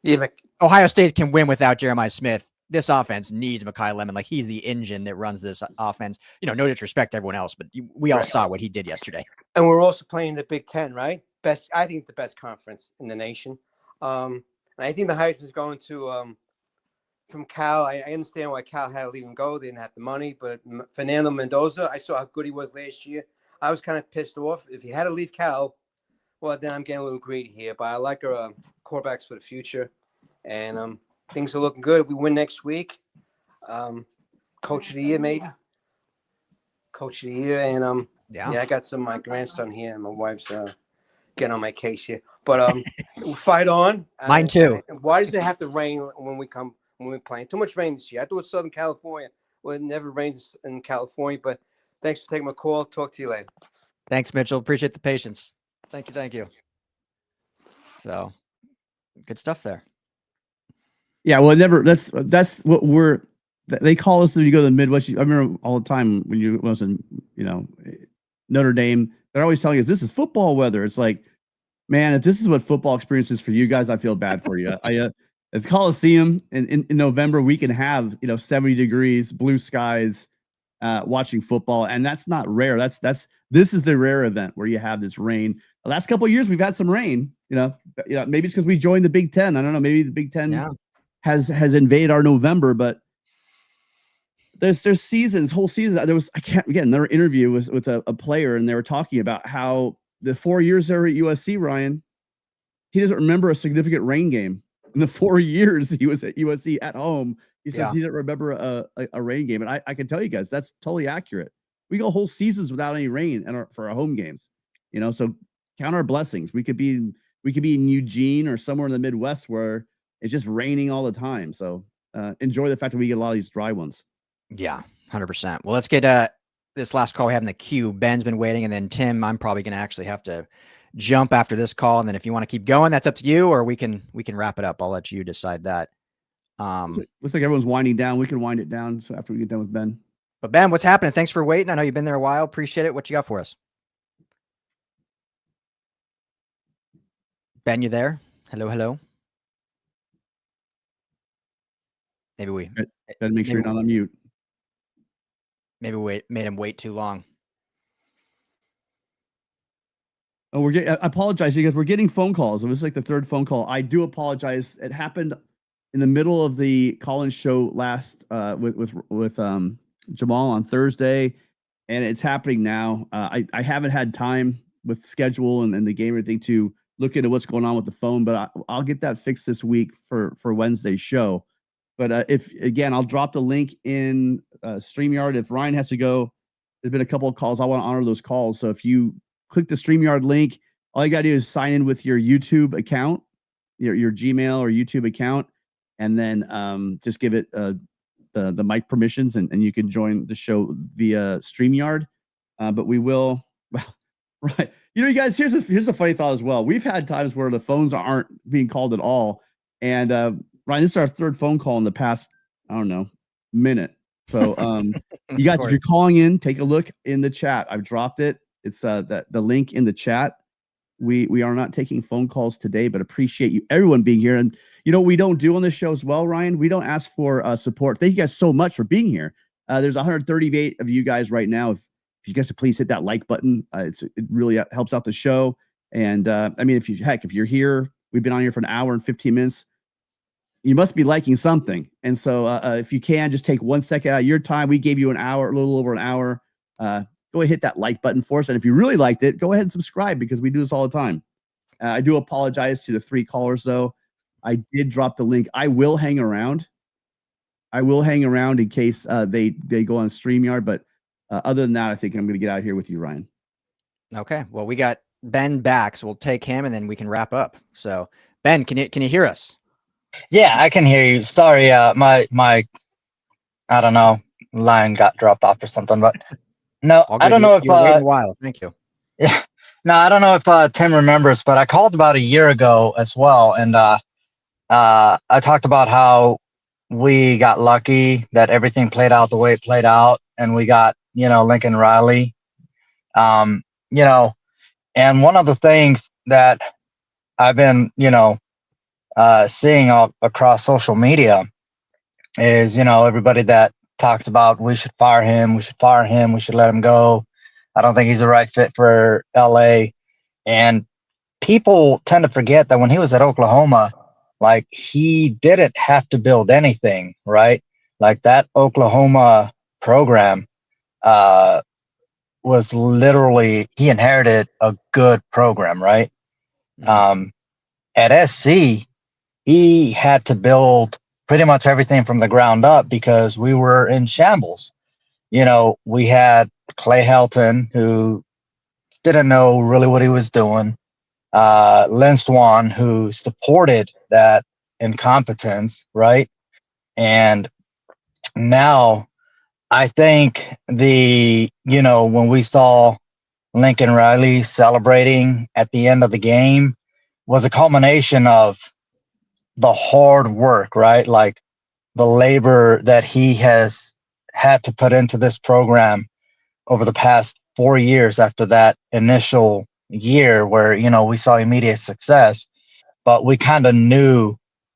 S6: yeah,
S2: Ohio State can win without Jeremiah Smith. This offense needs Mekhi Lemon. Like, he's the engine that runs this offense. You know, no disrespect to everyone else, but we all saw what he did yesterday.
S6: And we're also playing the Big Ten, right? I think it's the best conference in the nation. And I think the Heisman is going to from Cal. I understand why Cal had to leave him go. They didn't have the money, but Fernando Mendoza, I saw how good he was last year. I was kind of pissed off. If he had to leave Cal, well, then I'm getting a little greedy here. But I like our quarterbacks for the future, and things are looking good. If we win next week, Coach of the Year, maybe. Coach of the Year, and yeah, I got some of my grandson here, and my wife's getting on my case here. But we'll fight on.
S2: Mine too.
S6: Why does it have to rain when we're playing? Too much rain this year. I thought Southern California. Well, it never rains in California. But thanks for taking my call. Talk to you later.
S2: Thanks, Mitchell. Appreciate the patience. Thank you. So good stuff there.
S1: Yeah, well, that's what they call us when you go to the Midwest. I remember all the time when you was in, you know, Notre Dame, they're always telling us this is football weather. It's like, man, if this is what football experience is for you guys, I feel bad for you. At the Coliseum in November, we can have, you know, 70 degrees, blue skies, watching football, and that's not rare. This is the rare event where you have this rain. The last couple of years, we've had some rain. You know, maybe it's because we joined the Big Ten. I don't know. Maybe the Big Ten has invaded our November, but there's seasons, whole seasons. There was another interview with a player, and they were talking about how the 4 years there at USC, Ryan, he doesn't remember a significant rain game in the 4 years he was at USC at home. He says he didn't remember a rain game, and I can tell you guys that's totally accurate. We go whole seasons without any rain for our home games, you know. So count our blessings. We could be we could be in Eugene or somewhere in the Midwest where it's just raining all the time. So enjoy the fact that we get a lot of these dry ones.
S2: Yeah, 100%. Well, let's get this last call we have in the queue. Ben's been waiting, and then Tim, I'm probably going to actually have to jump after this call, and then if you want to keep going, that's up to you, or we can wrap it up. I'll let you decide that.
S1: Looks like everyone's winding down. We can wind it down so after we get done with Ben.
S2: But Ben, what's happening? Thanks for waiting. I know you've been there a while. Appreciate it. What you got for us? Ben, you there? Hello. Maybe we
S1: Gotta make sure you're not on mute.
S2: Maybe we made him wait too long.
S1: Oh, I apologize because we're getting phone calls. It was like the third phone call. I do apologize. It happened in the middle of the call-in show last with Jamal on Thursday, and it's happening now. I haven't had time with schedule and the game and everything to look into what's going on with the phone, but I'll get that fixed this week for Wednesday's show. But I'll drop the link in StreamYard. If Ryan has to go, there's been a couple of calls. I want to honor those calls. So if you click the StreamYard link, all you got to do is sign in with your YouTube account, your Gmail or YouTube account, and then just give it the mic permissions, and you can join the show via StreamYard. But we will, right. You guys, here's a funny thought as well. We've had times where the phones aren't being called at all. And Ryan, this is our third phone call in the past, I don't know, minute. So you guys, if you're calling in, take a look in the chat. I've dropped it. It's the link in the chat. We are not taking phone calls today, but appreciate everyone being here. And what we don't do on this show as well, Ryan, we don't ask for support. Thank you guys so much for being here. There's 138 of you guys right now. If you guys could please hit that like button, it really helps out the show. And if you're here, we've been on here for an hour and 15 minutes. You must be liking something. And so if you can, just take 1 second out of your time. We gave you an hour, a little over an hour. Go ahead and hit that like button for us. And if you really liked it, go ahead and subscribe because we do this all the time. I do apologize to the 3 callers, though. I did drop the link. I will hang around. In case they go on StreamYard. But other than that, I think I'm going to get out of here with you, Ryan. Okay. Well, we got Ben back, so we'll take him, and then we can wrap up. So, Ben, can you hear us?
S7: Yeah, I can hear you. Sorry, my I don't know, line got dropped off or something, but no, I don't know if
S2: you're waiting a while. Thank you.
S7: Yeah, no, I don't know if Tim remembers, but I called about a year ago as well, and I talked about how we got lucky that everything played out the way it played out, and we got Lincoln Riley, and one of the things that I've been seeing across social media is, everybody that talks about we should fire him, we should let him go. I don't think he's the right fit for LA. And people tend to forget that when he was at Oklahoma, like, he didn't have to build anything, right? Like, that Oklahoma program was literally, he inherited a good program, right? Mm-hmm. At SC, he had to build pretty much everything from the ground up because we were in shambles. We had Clay Helton, who didn't know really what he was doing. Lynn Swan, who supported that incompetence, right? And now I think when we saw Lincoln Riley celebrating at the end of the game was a culmination of the hard work, right? Like, the labor that he has had to put into this program over the past 4 years after that initial year where, we saw immediate success, but we kind of knew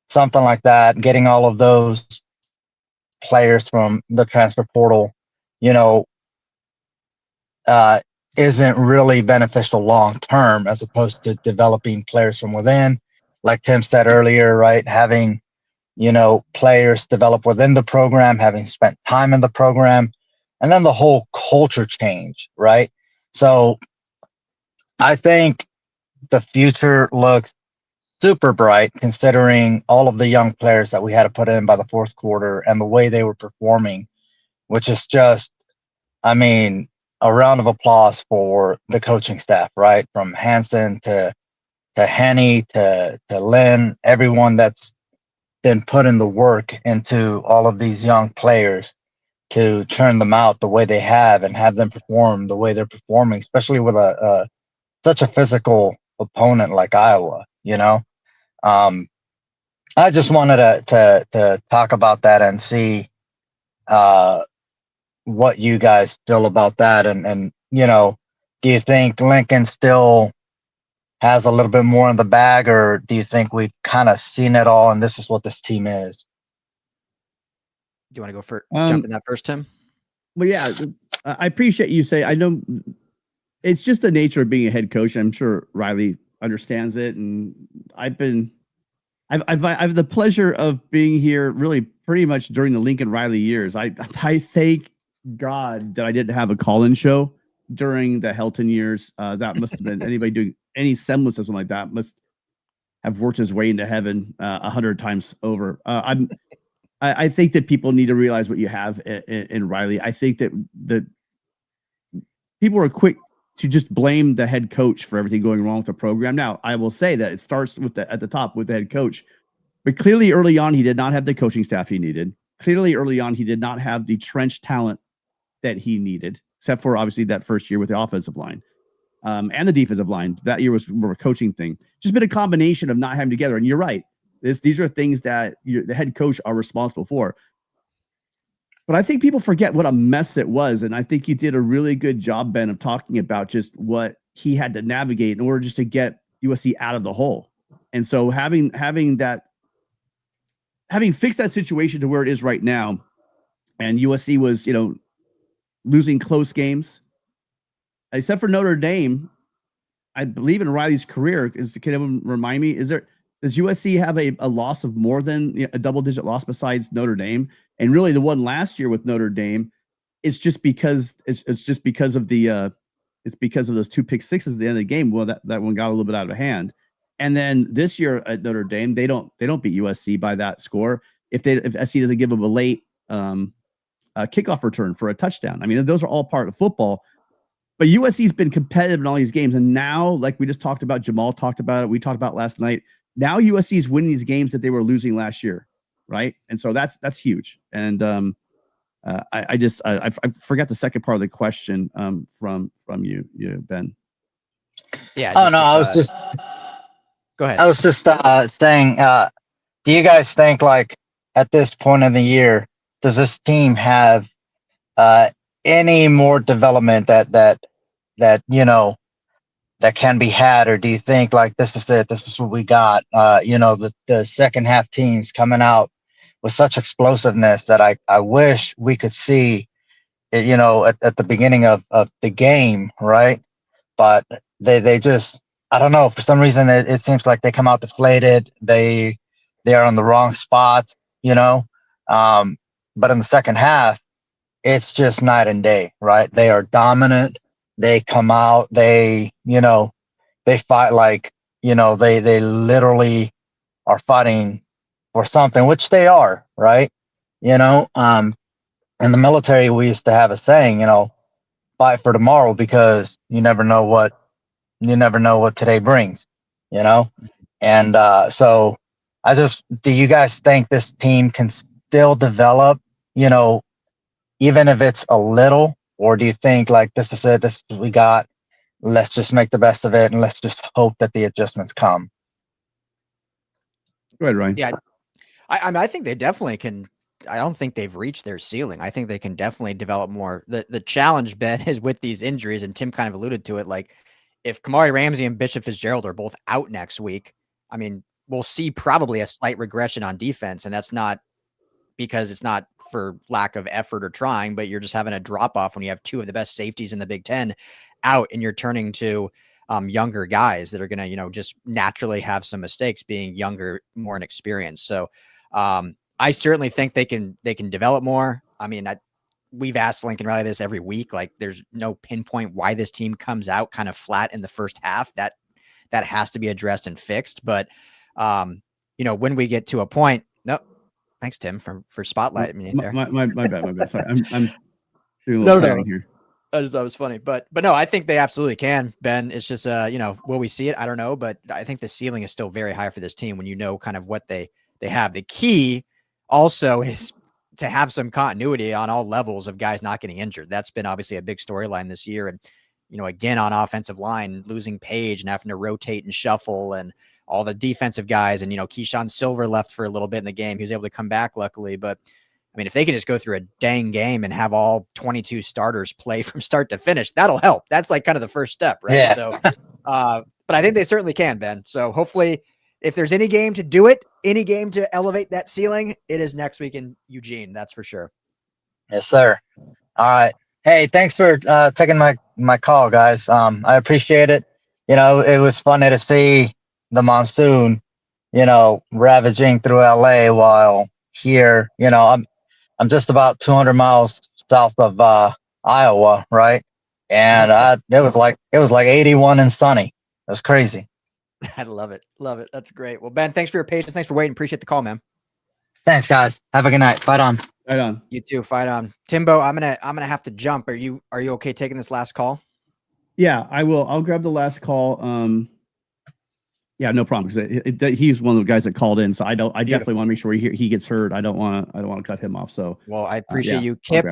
S7: something like that, getting all of those players from the transfer portal, isn't really beneficial long term as opposed to developing players from within. Like Tim said earlier, right? Having, players develop within the program, having spent time in the program, and then the whole culture change, right? So I think the future looks super bright considering all of the young players that we had to put in by the fourth quarter and the way they were performing, which is just, a round of applause for the coaching staff, right? From Hansen to Henny to Lynn, everyone that's been putting the work into all of these young players to turn them out the way they have and have them perform the way they're performing, especially with such a physical opponent like Iowa. I just wanted to talk about that and see what you guys feel about that, and do you think Lincoln still has a little bit more in the bag, or do you think we've kind of seen it all and this is what this team is?
S2: Do you want to go for jump in that first, Tim?
S1: Well, yeah, I appreciate you say. I know it's just the nature of being a head coach. I'm sure Riley understands it, and I've the pleasure of being here really pretty much during the Lincoln Riley years. I thank God that I didn't have a call-in show during the Helton years. That must have been anybody doing any semblance of something like that must have worked his way into heaven 100 times over. I think that people need to realize what you have in Riley. I think that people are quick to just blame the head coach for everything going wrong with the program. Now, I will say that it starts at the top with the head coach, but clearly early on, he did not have the coaching staff he needed. Clearly early on, he did not have the trench talent that he needed, except for obviously that first year with the offensive line and the defensive line. That year was more a coaching thing. Just been a combination of not having together. And you're right. These are things that the head coach are responsible for. But I think people forget what a mess it was. And I think you did a really good job, Ben, of talking about just what he had to navigate in order just to get USC out of the hole. And so having fixed that situation to where it is right now, and USC was, losing close games, except for Notre Dame, I believe in Riley's career, can anyone remind me, does USC have a loss of more than a double-digit loss besides Notre Dame? And really, the one last year with Notre Dame, it's just because of those two pick sixes at the end of the game. Well, that one got a little bit out of hand. And then this year at Notre Dame, they don't beat USC by that score. If SC doesn't give them a late kickoff return for a touchdown, I mean, those are all part of football. But USC's been competitive in all these games, and now, like we just talked about, Jamal talked about it, we talked about last night. Now USC is winning these games that they were losing last year, right? And so that's huge. And I forgot the second part of the question from you, Ben.
S2: Yeah.
S7: Oh no, I was just
S2: go ahead.
S7: I was just saying, do you guys think, like, at this point in the year, does this team have any more development that can be had, or do you think, like, this is it, this is what we got? The second half teams coming out with such explosiveness that I wish we could see it, at the beginning of the game, right? But they just, I don't know, for some reason it seems like they come out deflated. They are on the wrong spots, but in the second half, it's just night and day, right? They are dominant. They come out, they fight like, they literally are fighting for something, which they are, right? In the military, we used to have a saying, fight for tomorrow, because you never know what today brings, And so do you guys think this team can still develop, even if it's a little, or do you think, like, this is it, this is what we got, let's just make the best of it and let's just hope that the adjustments come?
S1: Go ahead, Ryan.
S2: Yeah. I think they definitely can. I don't think they've reached their ceiling. I think they can definitely develop more. The challenge, Ben, is with these injuries, and Tim kind of alluded to it. Like, if Kamari Ramsey and Bishop Fitzgerald are both out next week, I mean, we'll see probably a slight regression on defense, and that's not because it's not for lack of effort or trying, but you're just having a drop off when you have two of the best safeties in the Big Ten out, and you're turning to younger guys that are going to, just naturally have some mistakes, being younger, more inexperienced. So I certainly think they can develop more. I mean, we've asked Lincoln Riley this every week. Like, there's no pinpoint why this team comes out kind of flat in the first half. That has to be addressed and fixed. But when we get to a point, no, thanks, Tim, for spotlighting me there.
S1: My bad. Sorry, I'm doing a little planning here.
S2: I just thought it was funny, but no, I think they absolutely can, Ben. It's just, will we see it? I don't know, but I think the ceiling is still very high for this team when you know kind of what they have. The key also is to have some continuity on all levels of guys not getting injured. That's been obviously a big storyline this year. And, again, on offensive line, losing Page and having to rotate and shuffle and all the defensive guys. And, Keyshawn Silver left for a little bit in the game. He was able to come back luckily, but I mean, if they can just go through a dang game and have all 22 starters play from start to finish, that'll help. That's like kind of the first step, right?
S7: Yeah.
S2: So, but I think they certainly can, Ben. So hopefully if there's any game to do it, any game to elevate that ceiling, it is next week in Eugene. That's for sure.
S7: Yes, sir. All right. Hey, thanks for taking my call, guys. I appreciate it. It was funny to see the monsoon, ravaging through LA while here, I'm just about 200 miles south of Iowa, right? And it was like 81 and sunny. It was crazy.
S2: I love it. Love it. That's great. Well, Ben, thanks for your patience. Thanks for waiting. Appreciate the call, man.
S7: Thanks, guys. Have a good night. Fight on.
S1: Right on.
S2: You too. Fight on. Timbo, I'm gonna have to jump. Are you okay taking this last call?
S1: Yeah, I will. I'll grab the last call. Yeah, no problem. Because he's one of the guys that called in, so I definitely want to make sure he gets heard. I don't want to cut him off. So,
S2: well, I appreciate you, Kip.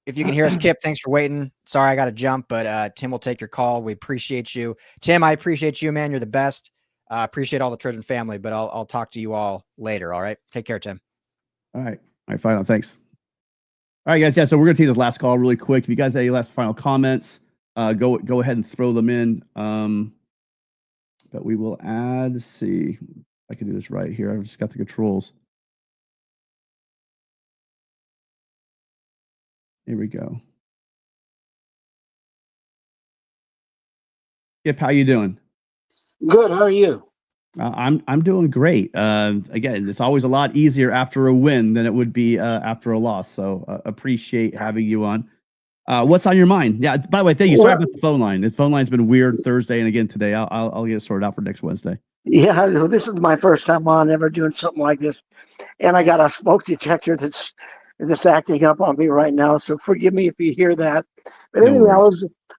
S2: If you can hear us, Kip, thanks for waiting. Sorry, I got to jump, but Tim will take your call. We appreciate you, Tim. I appreciate you, man. You're the best. Appreciate all the Trojan family, but I'll talk to you all later. All right, take care, Tim.
S1: All right, fine. Thanks. All right, guys. Yeah, so we're gonna take this last call really quick. If you guys have any last final comments, go ahead and throw them in. But we will add, let's see if I can do this right here. I've just got the controls. Here we go. Yep, how you doing?
S8: Good. How are you?
S1: I'm doing great. Again, it's always a lot easier after a win than it would be after a loss. So appreciate having you on. What's on your mind? Yeah. By the way, thank you. Sorry about the phone line. The phone line's been weird Thursday and again today. I'll get it sorted out for next Wednesday.
S8: Yeah, this is my first time on ever doing something like this, and I got a smoke detector that's acting up on me right now. So forgive me if you hear that. But anyway,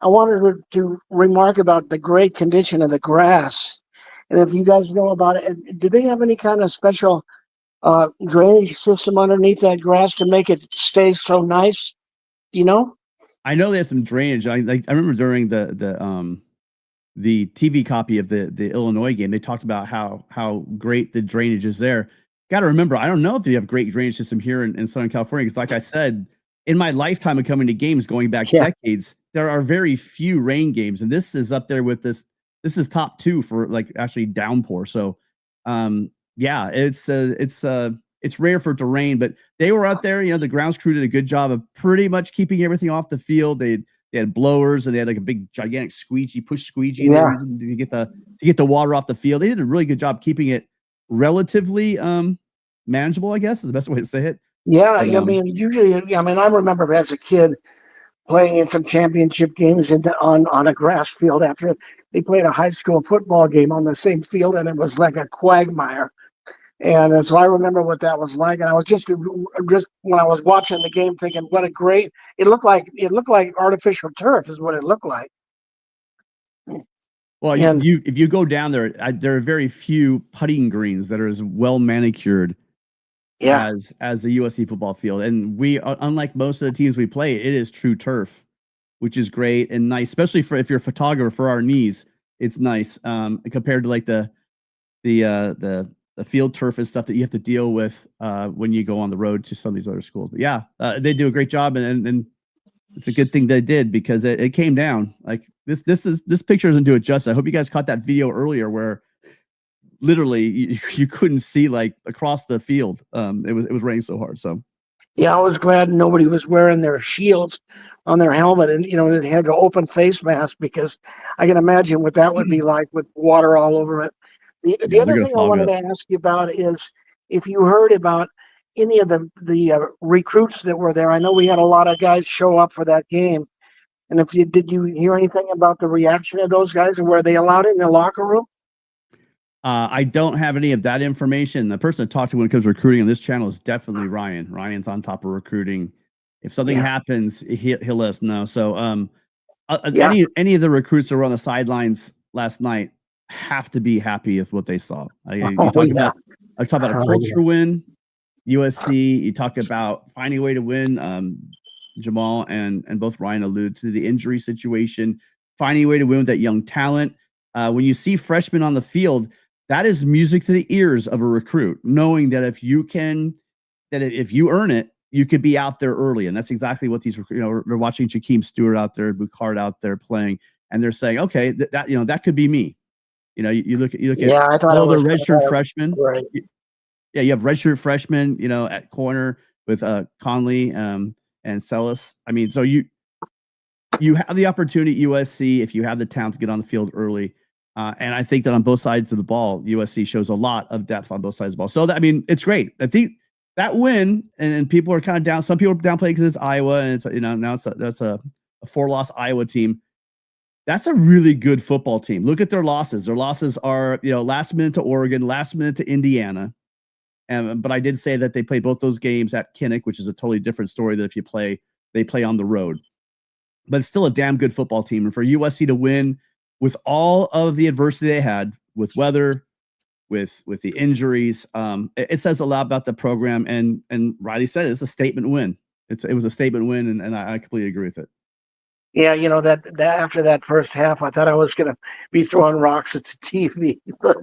S8: I wanted to remark about the great condition of the grass, and if you guys know about it, do they have any kind of special drainage system underneath that grass to make it stay so nice? You know?
S1: I know they have some drainage. I remember during the TV copy of the Illinois game, they talked about how great the drainage is there. Got to remember, I don't know if you have great drainage system here in Southern California, because like I said, in my lifetime of coming to games going back decades, there are very few rain games, and this is up there with this. This is top 2 for like actually downpour. So, yeah, it's rare for it to rain, but they were out there. The grounds crew did a good job of pretty much keeping everything off the field. They had blowers, and they had like a big gigantic push squeegee to get the water off the field. They did a really good job keeping it relatively manageable, I guess is the best way to say it.
S8: Yeah, I mean, usually, I remember as a kid playing in some championship games on a grass field after they played a high school football game on the same field, and it was like a quagmire. And so I remember what that was like, and I was just when I was watching the game, thinking, "What a great!" It looked like artificial turf is what it looked like.
S1: Well, if you go down there, there are very few putting greens that are as well manicured as the USC football field, and we, unlike most of the teams we play, it is true turf, which is great and nice, especially if you're a photographer for our knees. It's nice compared to like the field turf and stuff that you have to deal with when you go on the road to some of these other schools. But yeah, they do a great job, and it's a good thing they did, because it came down. Like this picture doesn't do it justice. I hope you guys caught that video earlier where literally you couldn't see like across the field. It was raining so hard. So
S8: yeah, I was glad nobody was wearing their shields on their helmet, and they had to open face mask, because I can imagine what that would be like with water all over it. The other thing I wanted to ask you about is if you heard about any of the recruits that were there. I know we had a lot of guys show up for that game, and did you hear anything about the reaction of those guys, and were they allowed in the locker room?
S1: I don't have any of that information. The person to talk to when it comes to recruiting on this channel is definitely Ryan. Ryan's on top of recruiting If something
S8: Yeah.
S1: happens, he'll let us know. So
S8: Yeah.
S1: any of the recruits that were on the sidelines last night have to be happy with what they saw. I talk about a culture win, USC. You talk about finding a way to win. Jamal and both Ryan alluded to the injury situation, finding a way to win with that young talent. When you see freshmen on the field, that is music to the ears of a recruit, knowing that if you earn it, you could be out there early. And that's exactly what these, they're watching Jakeem Stewart out there, Boucard out there playing, and they're saying, okay, that could be me. You look at
S8: I thought
S1: all the redshirt freshmen.
S8: Right.
S1: Yeah, you have redshirt freshmen, at corner with Conley and Sellis. I mean, so you have the opportunity at USC if you have the talent to get on the field early. And I think that on both sides of the ball, USC shows a lot of depth on both sides of the ball. So it's great. I think that win, and people are kind of down. Some people are downplaying because it's Iowa, and it's now that's a 4-loss Iowa team. That's a really good football team. Look at their losses. Their losses are last minute to Oregon, last minute to Indiana. But I did say that they played both those games at Kinnick, which is a totally different story than if they play on the road. But it's still a damn good football team. And for USC to win with all of the adversity they had with weather, with the injuries, it says a lot about the program. And Riley said it's a statement win. It was a statement win, and I completely agree with it.
S8: Yeah, that after that first half, I thought I was going to be throwing rocks at the TV, but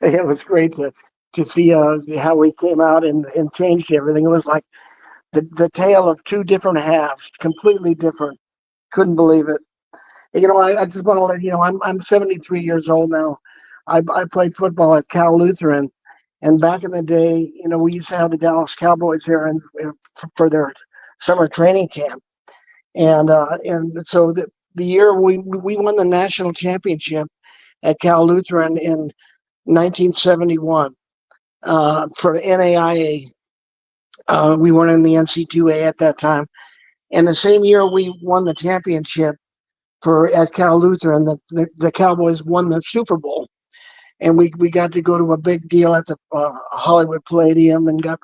S8: it was great to see how we came out and changed everything. It was like the tale of two different halves, completely different. Couldn't believe it. I just want to let you know, I'm 73 years old now. I played football at Cal Lutheran, and back in the day, we used to have the Dallas Cowboys here for their summer training camp, and so the year we won the national championship at Cal Lutheran in 1971 for the NAIA. We weren't in the NC2A at that time, and the same year we won the championship at Cal Lutheran, the Cowboys won the Super Bowl. And we got to go to a big deal at the Hollywood Palladium and got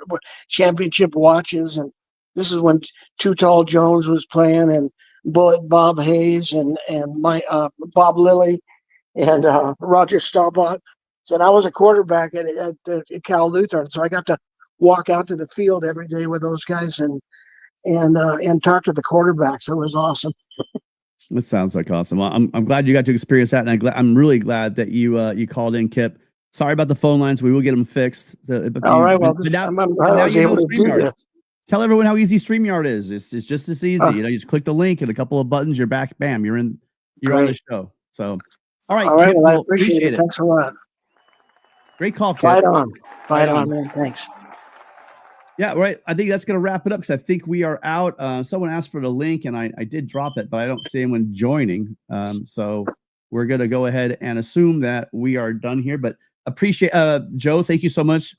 S8: championship watches. And this is when Too Tall Jones was playing, and Bullet Bob Hayes and Bob Lilly and Roger Staubach. So I was a quarterback at Cal Lutheran, so I got to walk out to the field every day with those guys and talk to the quarterbacks. It was awesome.
S1: It sounds like awesome. Well, I'm glad you got to experience that, and I'm really glad that you called in, Kip. Sorry about the phone lines. We will get them fixed.
S8: All right. Well, now you know StreamYard.
S1: Tell everyone how easy StreamYard is. It's just as easy. You just click the link and a couple of buttons. You're back. Bam. You're on the show. So, all right.
S8: Kip, well, I appreciate it. Thanks a lot.
S1: Great call, Kip.
S8: Fight on, man. Thanks.
S1: Yeah, right. I think that's going to wrap it up because I think we are out. Someone asked for the link, and I did drop it, but I don't see anyone joining. So we're going to go ahead and assume that we are done here. But appreciate Joe. Thank you so much.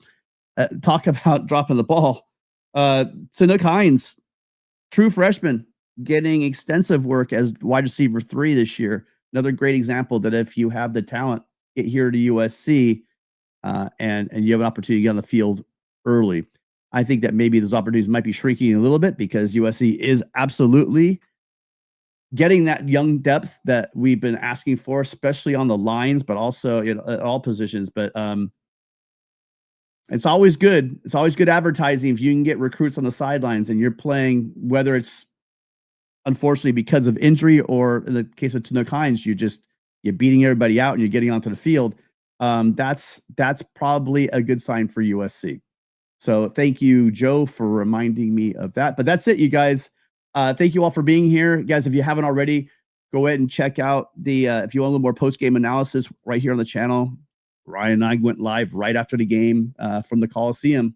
S1: Talk about dropping the ball. Tanook Hines, true freshman, getting extensive work as wide receiver 3 this year. Another great example that if you have the talent, get here to USC, and you have an opportunity to get on the field early. I think that maybe those opportunities might be shrinking a little bit because USC is absolutely getting that young depth that we've been asking for, especially on the lines, but also at all positions. But it's always good. It's always good advertising if you can get recruits on the sidelines and you're playing, whether it's unfortunately because of injury or in the case of Tanook Hines, you're beating everybody out and you're getting onto the field. That's probably a good sign for USC. So thank you, Joe, for reminding me of that. But that's it, you guys. Thank you all for being here. Guys, if you haven't already, go ahead and check out if you want a little more post-game analysis right here on the channel. Ryan and I went live right after the game from the Coliseum.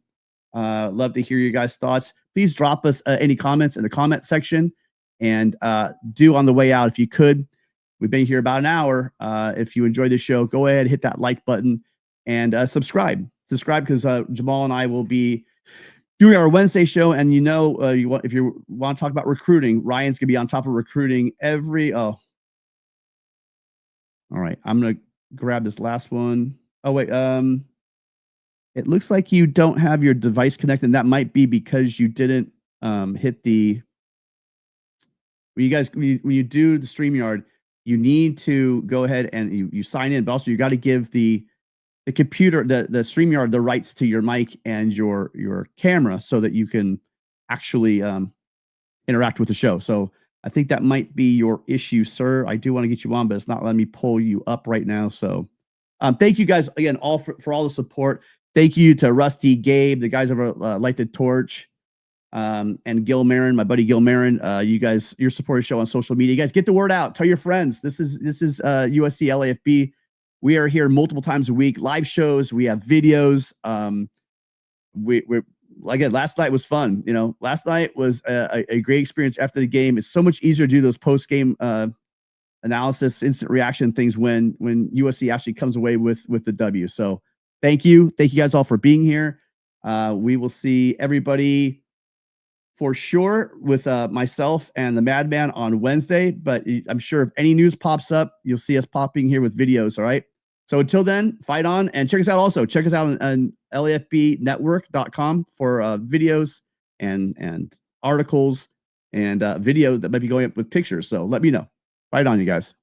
S1: Love to hear your guys' thoughts. Please drop us any comments in the comment section. And do on the way out, if you could. We've been here about an hour. If you enjoyed the show, go ahead, hit that like button, and subscribe. Subscribe because Jamal and I will be doing our Wednesday show. And if you want to talk about recruiting, Ryan's gonna be on top of recruiting all right. I'm gonna grab this last one. Oh wait, it looks like you don't have your device connected. And that might be because you didn't hit the when you do the StreamYard, you need to go ahead and you sign in, but also you got to give the computer, the StreamYard, the rights to your mic and your camera so that you can actually interact with the show. So I think that might be your issue, sir. I do want to get you on, but it's not letting me pull you up right now. So thank you guys again all for all the support. Thank you to Rusty, Gabe, the guys over Light the Torch, and Gil Marin, my buddy Gil Marin. You guys, your support show on social media. You guys get the word out. Tell your friends. This is USC LAFB. We are here multiple times a week, live shows. We have videos. We're again, last night was fun. You know, last night was a great experience after the game. It's so much easier to do those post-game analysis, instant reaction things when USC actually comes away with the W. So thank you guys all for being here. We will see everybody for sure with myself and the Madman on Wednesday, but I'm sure if any news pops up, you'll see us popping here with videos. All right. So until then, fight on, and check us out also. Check us out on LAFBnetwork.com for videos and articles and videos that might be going up with pictures. So let me know. Fight on, you guys.